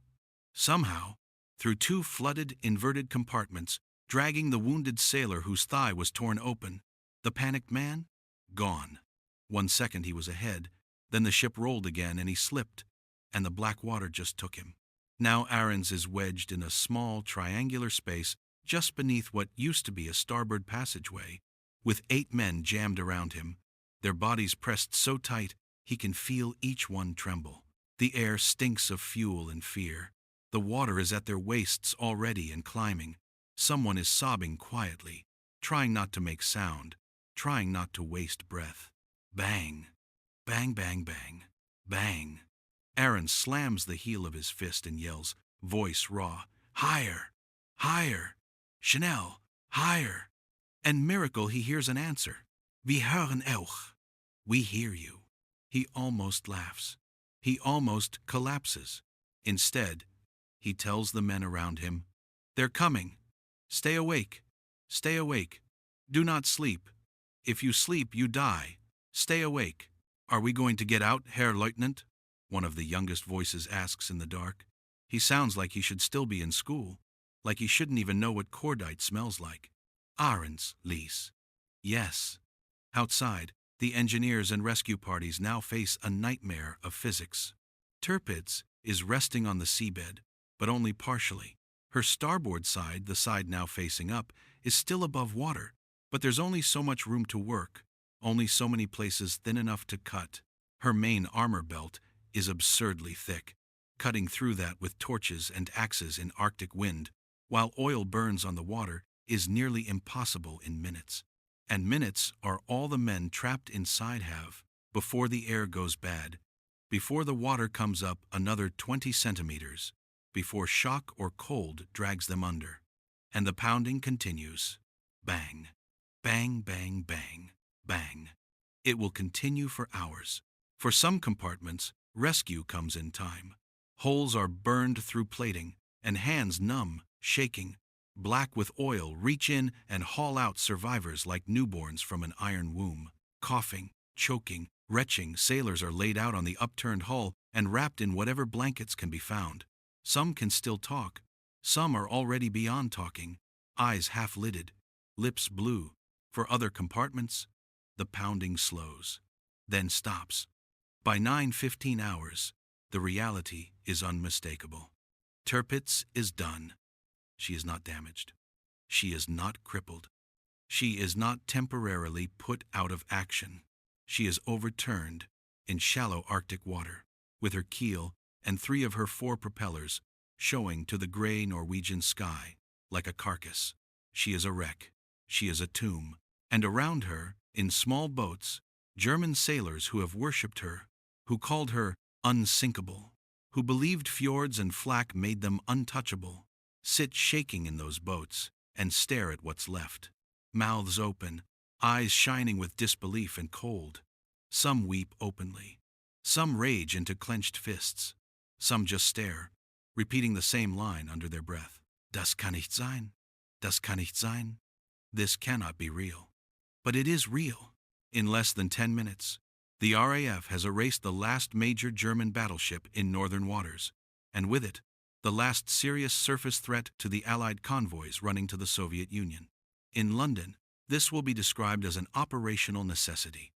Somehow, through 2 flooded, inverted compartments, dragging the wounded sailor whose thigh was torn open. The panicked man? Gone. 1 second he was ahead, then the ship rolled again and he slipped, and the black water just took him. Now Ahrens is wedged in a small, triangular space just beneath what used to be a starboard passageway, with 8 men jammed around him, their bodies pressed so tight he can feel each one tremble. The air stinks of fuel and fear. The water is at their waists already and climbing. Someone is sobbing quietly, trying not to make sound, trying not to waste breath. Bang! Bang, bang, bang. Bang! Aaron slams the heel of his fist and yells, voice raw, "Higher! Higher! Chanel! Higher!" And miracle he hears an answer. "Wir hören auch." We hear you. He almost laughs. He almost collapses. Instead, he tells the men around him, "They're coming. Stay awake. Stay awake. Do not sleep. If you sleep, you die. Stay awake." "Are we going to get out, Herr Leutnant?" one of the youngest voices asks in the dark. He sounds like he should still be in school, like he shouldn't even know what cordite smells like. Arends, Lise. Yes. Outside, the engineers and rescue parties now face a nightmare of physics. Tirpitz is resting on the seabed, but only partially. Her starboard side, the side now facing up, is still above water, but there's only so much room to work, only so many places thin enough to cut. Her main armor belt is absurdly thick, cutting through that with torches and axes in Arctic wind, while oil burns on the water, is nearly impossible in minutes. And minutes are all the men trapped inside have before the air goes bad, before the water comes up another 20 centimeters, before shock or cold drags them under. And the pounding continues. Bang, bang, bang, bang, bang. It will continue for hours. For some compartments, rescue comes in time. Holes are burned through plating, and hands numb, shaking, black with oil, reach in and haul out survivors like newborns from an iron womb. Coughing, choking, retching, sailors are laid out on the upturned hull and wrapped in whatever blankets can be found. Some can still talk. Some are already beyond talking, eyes half-lidded, lips blue. For other compartments, the pounding slows, then stops. By 9:15 hours, the reality is unmistakable. Tirpitz is done. She is not damaged. She is not crippled. She is not temporarily put out of action. She is overturned in shallow Arctic water, with her keel and 3 of her 4 propellers showing to the gray Norwegian sky like a carcass. She is a wreck. She is a tomb. And around her, in small boats, German sailors who have worshipped her, who called her unsinkable, who believed fjords and flak made them untouchable, sit shaking in those boats and stare at what's left. Mouths open, eyes shining with disbelief and cold. Some weep openly. Some rage into clenched fists. Some just stare, repeating the same line under their breath. Das kann nicht sein. Das kann nicht sein. This cannot be real. But it is real. In less than 10 minutes, the RAF has erased the last major German battleship in northern waters, and with it, the last serious surface threat to the Allied convoys running to the Soviet Union. In London, this will be described as an operational necessity.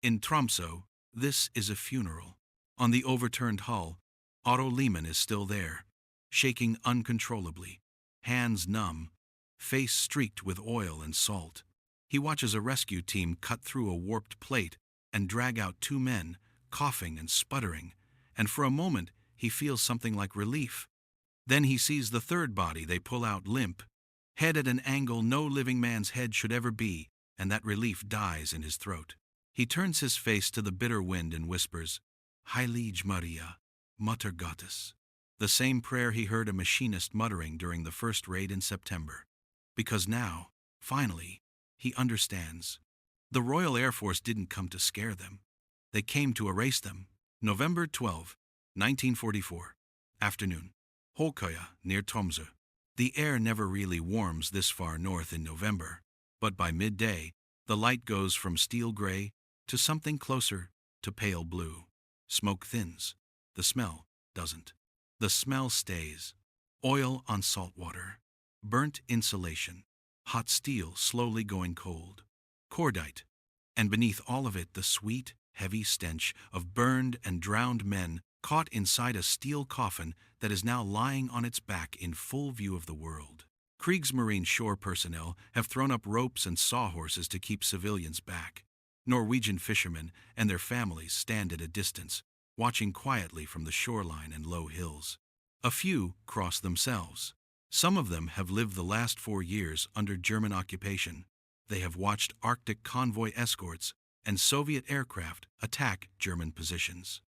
In Tromsø, this is a funeral. On the overturned hull, Otto Lehmann is still there, shaking uncontrollably, hands numb, face streaked with oil and salt. He watches a rescue team cut through a warped plate and drag out 2 men, coughing and sputtering, and for a moment he feels something like relief. Then he sees the 3rd body they pull out limp, head at an angle no living man's head should ever be, and that relief dies in his throat. He turns his face to the bitter wind and whispers, Heilige Maria, Mutter Gottes, the same prayer he heard a machinist muttering during the first raid in September. Because now, finally, he understands. The Royal Air Force didn't come to scare them. They came to erase them. November 12, 1944. Afternoon. Holkøya, near Tromsø. The air never really warms this far north in November, but by midday, the light goes from steel gray to something closer to pale blue. Smoke thins. The smell doesn't. The smell stays. Oil on salt water. Burnt insulation. Hot steel slowly going cold. Cordite. And beneath all of it, the sweet, heavy stench of burned and drowned men caught inside a steel coffin that is now lying on its back in full view of the world. Kriegsmarine shore personnel have thrown up ropes and sawhorses to keep civilians back. Norwegian fishermen and their families stand at a distance, watching quietly from the shoreline and low hills. A few cross themselves. Some of them have lived the last 4 years under German occupation. They have watched Arctic convoy escorts and Soviet aircraft attack German positions.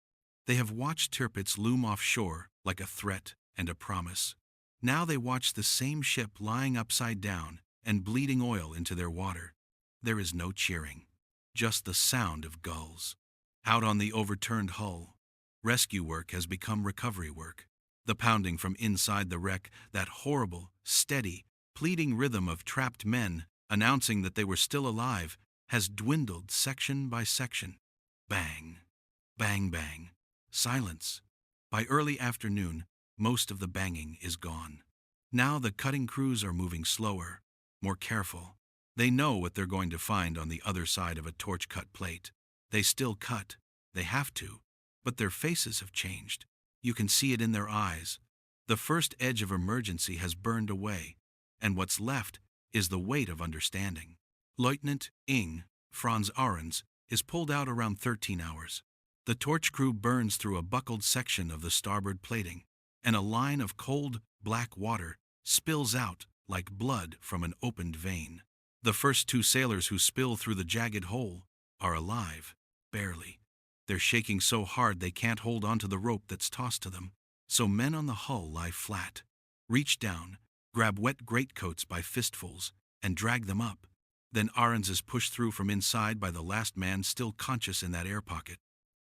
They have watched Tirpitz loom offshore like a threat and a promise. Now they watch the same ship lying upside down and bleeding oil into their water. There is no cheering, just the sound of gulls. Out on the overturned hull, rescue work has become recovery work. The pounding from inside the wreck, that horrible, steady, pleading rhythm of trapped men announcing that they were still alive, has dwindled section by section. Bang, bang, bang, silence. By early afternoon, most of the banging is gone. Now the cutting crews are moving slower, more careful. They know what they're going to find on the other side of a torch-cut plate. They still cut. They have to. But their faces have changed. You can see it in their eyes. The first edge of emergency has burned away, and what's left is the weight of understanding. Lieutenant Ing. Franz Ahrens is pulled out around 13 hours. The torch crew burns through a buckled section of the starboard plating, and a line of cold, black water spills out like blood from an opened vein. The first 2 sailors who spill through the jagged hole are alive, barely. They're shaking so hard they can't hold onto the rope that's tossed to them. So men on the hull lie flat, reach down, grab wet greatcoats by fistfuls, and drag them up. Then Ahrens is pushed through from inside by the last man still conscious in that air pocket.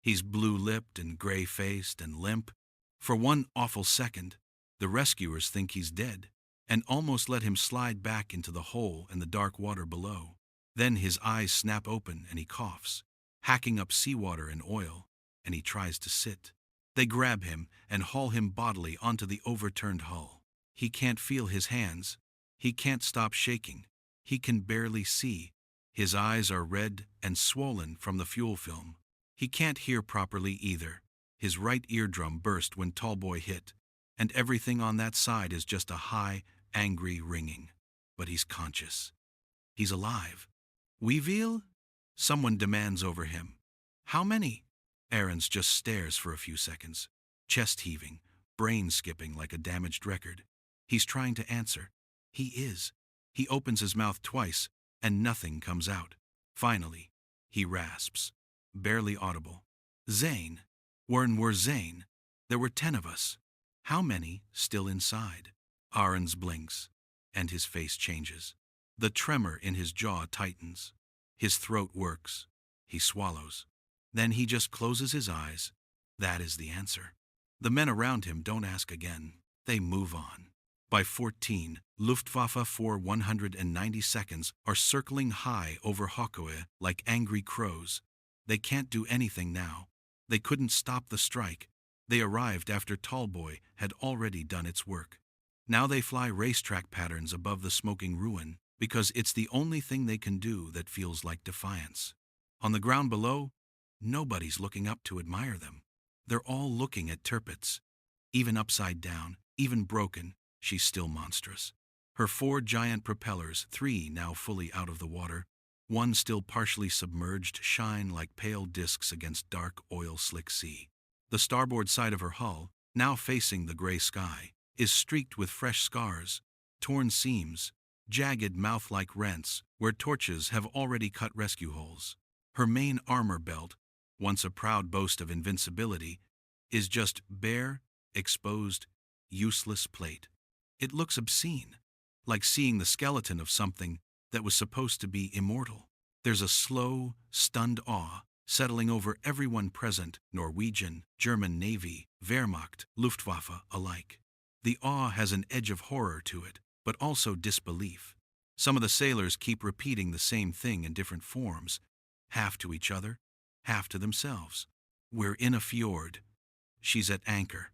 He's blue-lipped and gray-faced and limp. For one awful second, the rescuers think he's dead, and almost let him slide back into the hole in the dark water below. Then his eyes snap open and he coughs, hacking up seawater and oil, and he tries to sit. They grab him and haul him bodily onto the overturned hull. He can't feel his hands. He can't stop shaking. He can barely see. His eyes are red and swollen from the fuel film. He can't hear properly either. His right eardrum burst when Tallboy hit, and everything on that side is just a high, angry ringing. But he's conscious. He's alive. "We will?" Someone demands over him. "How many?" Ahrens just stares for a few seconds, chest heaving, brain skipping like a damaged record. He's trying to answer. He is. He opens his mouth twice, and nothing comes out. Finally, he rasps, barely audible. "Zane. We're Zane. There were 10 of us. How many still inside?" Ahrens blinks, and his face changes. The tremor in his jaw tightens. His throat works. He swallows. Then he just closes his eyes. That is the answer. The men around him don't ask again. They move on. By 14, Luftwaffe for 190 seconds are circling high over Hakoe like angry crows. They can't do anything now. They couldn't stop the strike. They arrived after Tallboy had already done its work. Now they fly racetrack patterns above the smoking ruin, because it's the only thing they can do that feels like defiance. On the ground below, nobody's looking up to admire them. They're all looking at Tirpitz. Even upside down, even broken, she's still monstrous. Her 4 giant propellers, 3 now fully out of the water, 1 still partially submerged, shine like pale discs against dark oil-slick sea. The starboard side of her hull, now facing the gray sky, is streaked with fresh scars, torn seams, jagged mouth-like rents where torches have already cut rescue holes. Her main armor belt, once a proud boast of invincibility, is just bare, exposed, useless plate. It looks obscene, like seeing the skeleton of something that was supposed to be immortal. There's a slow, stunned awe settling over everyone present, Norwegian, German Navy, Wehrmacht, Luftwaffe alike. The awe has an edge of horror to it, but also disbelief. Some of the sailors keep repeating the same thing in different forms, half to each other, half to themselves. "We're in a fjord. She's at anchor.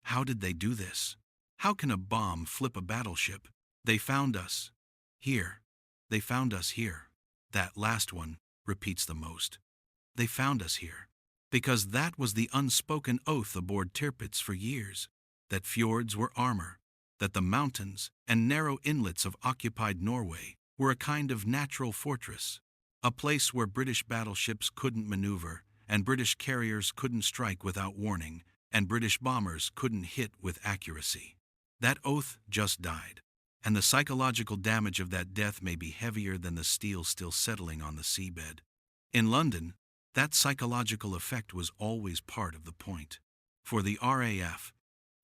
How did they do this? How can a bomb flip a battleship? They found us. Here. They found us here." That last one repeats the most. They found us here. Because that was the unspoken oath aboard Tirpitz for years, that fjords were armor, that the mountains and narrow inlets of occupied Norway were a kind of natural fortress, a place where British battleships couldn't maneuver and British carriers couldn't strike without warning, and British bombers couldn't hit with accuracy. That oath just died, and the psychological damage of that death may be heavier than the steel still settling on the seabed. In London, that psychological effect was always part of the point. For the RAF,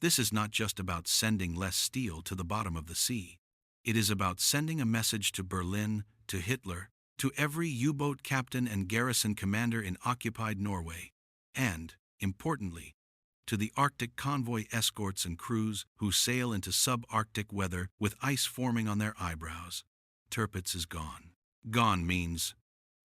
this is not just about sending less steel to the bottom of the sea. It is about sending a message to Berlin, to Hitler, to every U-boat captain and garrison commander in occupied Norway, and, importantly, to the Arctic convoy escorts and crews who sail into subarctic weather with ice forming on their eyebrows. Tirpitz is gone. Gone means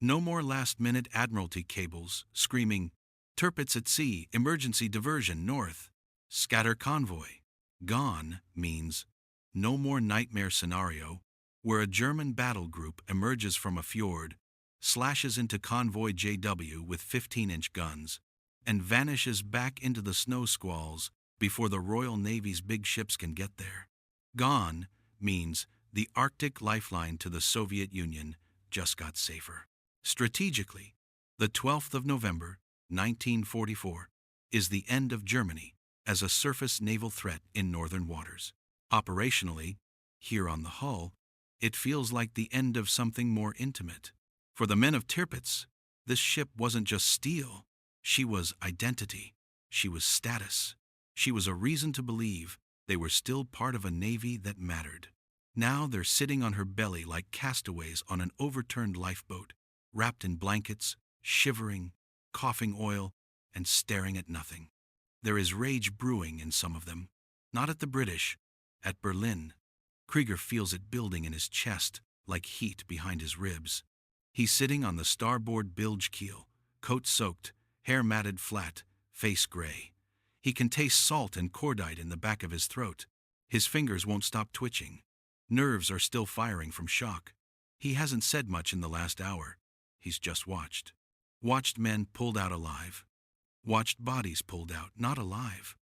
no more last-minute Admiralty cables screaming, "Tirpitz at sea, emergency diversion north, scatter convoy." Gone means no more nightmare scenario where a German battle group emerges from a fjord, slashes into convoy JW with 15-inch guns, and vanishes back into the snow squalls before the Royal Navy's big ships can get there. Gone means the Arctic lifeline to the Soviet Union just got safer. Strategically, the 12th of November, 1944, is the end of Germany as a surface naval threat in northern waters. Operationally, here on the hull, it feels like the end of something more intimate. For the men of Tirpitz, this ship wasn't just steel. She was identity. She was status. She was a reason to believe they were still part of a navy that mattered. Now they're sitting on her belly like castaways on an overturned lifeboat, wrapped in blankets, shivering, coughing oil, and staring at nothing. There is rage brewing in some of them, not at the British, at Berlin. Krieger feels it building in his chest like heat behind his ribs. He's sitting on the starboard bilge keel, coat soaked, hair matted flat, face gray. He can taste salt and cordite in the back of his throat. His fingers won't stop twitching. Nerves are still firing from shock. He hasn't said much in the last hour. He's just watched. Watched men pulled out alive. Watched bodies pulled out, not alive.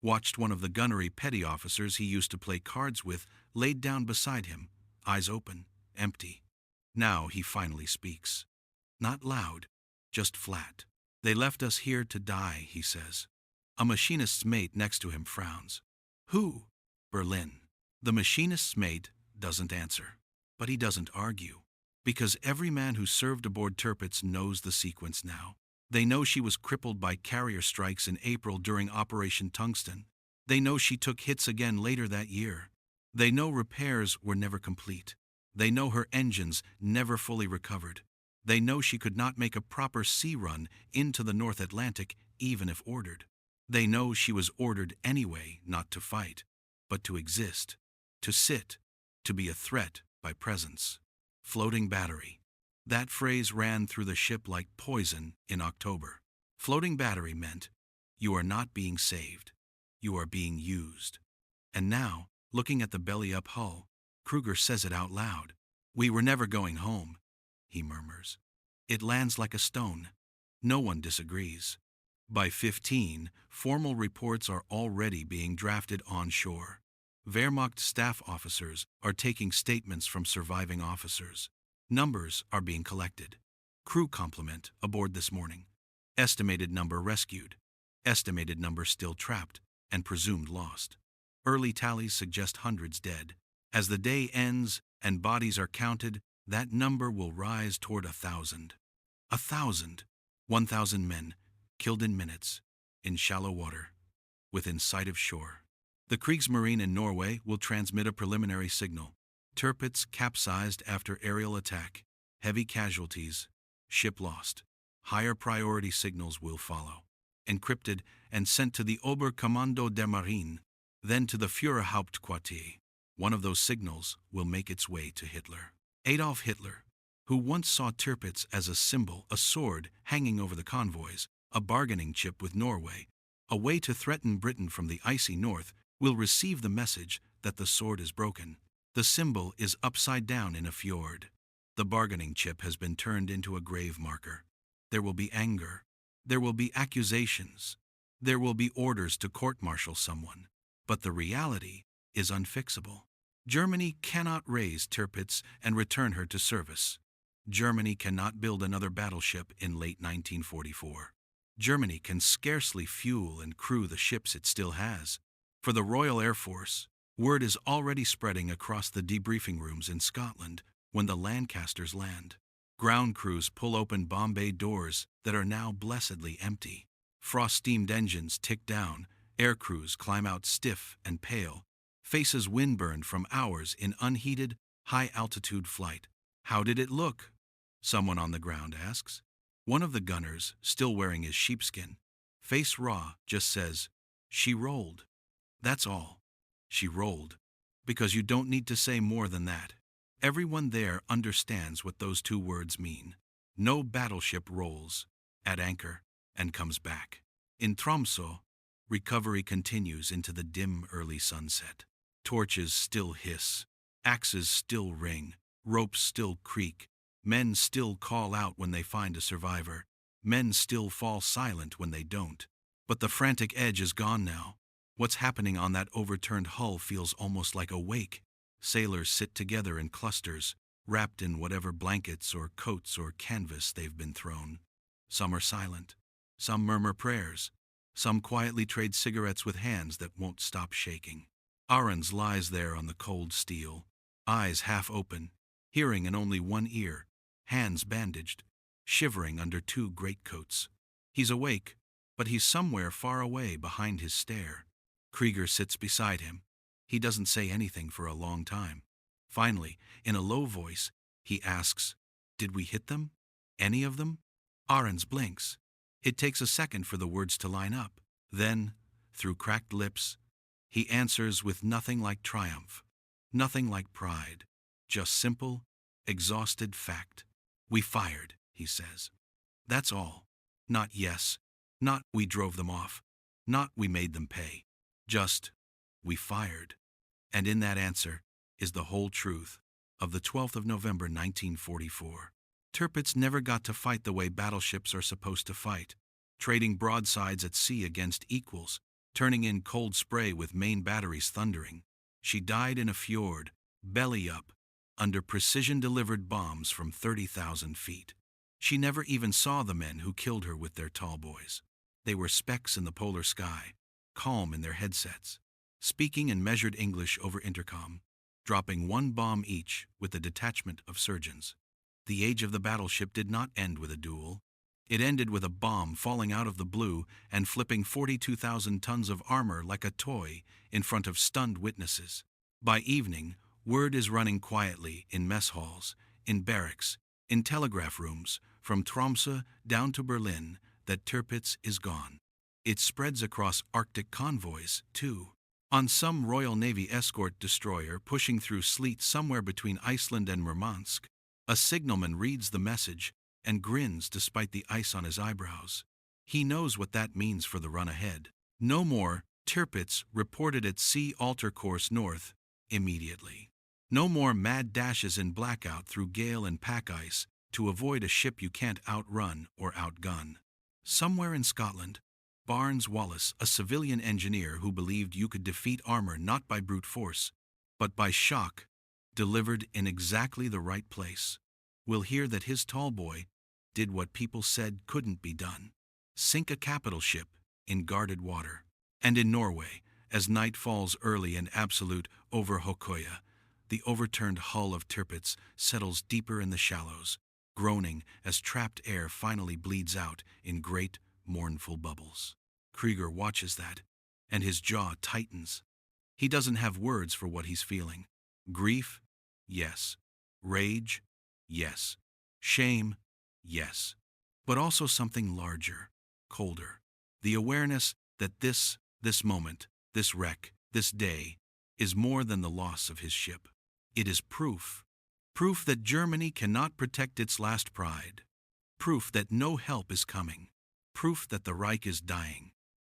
Watched one of the gunnery petty officers he used to play cards with laid down beside him, eyes open, empty. Now he finally speaks. Not loud, just flat. "They left us here to die," he says. A machinist's mate next to him frowns. "Who?" "Berlin." The machinist's mate doesn't answer. But he doesn't argue. Because every man who served aboard Tirpitz knows the sequence now. They know she was crippled by carrier strikes in April during Operation Tungsten. They know she took hits again later that year. They know repairs were never complete. They know her engines never fully recovered. They know she could not make a proper sea run into the North Atlantic even if ordered. They know she was ordered anyway not to fight, but to exist, to sit, to be a threat by presence. Floating battery. That phrase ran through the ship like poison in October. Floating battery meant, you are not being saved. You are being used. And now, looking at the belly-up hull, Krieger says it out loud. "We were never going home," he murmurs. It lands like a stone. No one disagrees. By 15, formal reports are already being drafted onshore. Wehrmacht staff officers are taking statements from surviving officers. Numbers are being collected. Crew complement aboard this morning. Estimated number rescued. Estimated number still trapped and presumed lost. Early tallies suggest hundreds dead. As the day ends and bodies are counted, that number will rise toward 1,000. 1,000. 1,000 men, killed in minutes, in shallow water, within sight of shore. The Kriegsmarine in Norway will transmit a preliminary signal. Tirpitz capsized after aerial attack. Heavy casualties. Ship lost. Higher priority signals will follow. Encrypted and sent to the Oberkommando der Marine, then to the Führerhauptquartier. One of those signals will make its way to Hitler. Adolf Hitler, who once saw Tirpitz as a symbol, a sword hanging over the convoys, a bargaining chip with Norway, a way to threaten Britain from the icy north, will receive the message that the sword is broken. The symbol is upside down in a fjord. The bargaining chip has been turned into a grave marker. There will be anger. There will be accusations. There will be orders to court-martial someone. But the reality is unfixable. Germany cannot raise Tirpitz and return her to service. Germany cannot build another battleship in late 1944. Germany can scarcely fuel and crew the ships it still has. For the Royal Air Force, word is already spreading across the debriefing rooms in Scotland when the Lancasters land. Ground crews pull open bomb bay doors that are now blessedly empty. Frost-steamed engines tick down, air crews climb out stiff and pale, faces windburned from hours in unheated, high-altitude flight. "How did it look?" someone on the ground asks. One of the gunners, still wearing his sheepskin, face raw, just says, "She rolled." That's all. She rolled. Because you don't need to say more than that. Everyone there understands what those two words mean. No battleship rolls at anchor and comes back. In Tromsø, recovery continues into the dim early sunset. Torches still hiss, axes still ring, ropes still creak, men still call out when they find a survivor, men still fall silent when they don't. But the frantic edge is gone now. What's happening on that overturned hull feels almost like a wake. Sailors sit together in clusters, wrapped in whatever blankets or coats or canvas they've been thrown. Some are silent. Some murmur prayers. Some quietly trade cigarettes with hands that won't stop shaking. Ahrens lies there on the cold steel, eyes half open, hearing in only one ear, hands bandaged, shivering under two greatcoats. He's awake, but he's somewhere far away behind his stare. Krieger sits beside him. He doesn't say anything for a long time. Finally, in a low voice, he asks, "Did we hit them? Any of them?" Ahrens blinks. It takes a second for the words to line up. Then, through cracked lips, he answers with nothing like triumph, nothing like pride, just simple, exhausted fact. "We fired," he says. That's all. Not yes, not we drove them off, not we made them pay. Just, we fired. And in that answer is the whole truth of the 12th of November 1944. Tirpitz never got to fight the way battleships are supposed to fight, trading broadsides at sea against equals, turning in cold spray with main batteries thundering. She died in a fjord, belly up, under precision-delivered bombs from 30,000 feet. She never even saw the men who killed her with their Tallboys. They were specks in the polar sky, calm in their headsets, speaking in measured English over intercom, dropping one bomb each with a detachment of surgeons. The age of the battleship did not end with a duel. It ended with a bomb falling out of the blue and flipping 42,000 tons of armor like a toy in front of stunned witnesses. By evening, word is running quietly in mess halls, in barracks, in telegraph rooms, from Tromsø down to Berlin, that Tirpitz is gone. It spreads across Arctic convoys, too. On some Royal Navy escort destroyer pushing through sleet somewhere between Iceland and Murmansk, a signalman reads the message and grins despite the ice on his eyebrows. He knows what that means for the run ahead. No more Tirpitz reported at sea alter course north immediately. No more mad dashes in blackout through gale and pack ice to avoid a ship you can't outrun or outgun. Somewhere in Scotland, Barnes Wallace, a civilian engineer who believed you could defeat armor not by brute force, but by shock, delivered in exactly the right place, will hear that his Tallboy did what people said couldn't be done: sink a capital ship in guarded water. And in Norway, as night falls early and absolute over Hokoya, the overturned hull of Tirpitz settles deeper in the shallows, groaning as trapped air finally bleeds out in great, mournful bubbles. Krieger watches that, and his jaw tightens. He doesn't have words for what he's feeling. Grief? Yes. Rage? Yes. Shame? Yes. But also something larger, colder. The awareness that this moment, this wreck, this day, is more than the loss of his ship. It is proof. Proof that Germany cannot protect its last pride. Proof that no help is coming. Proof that the Reich is dying.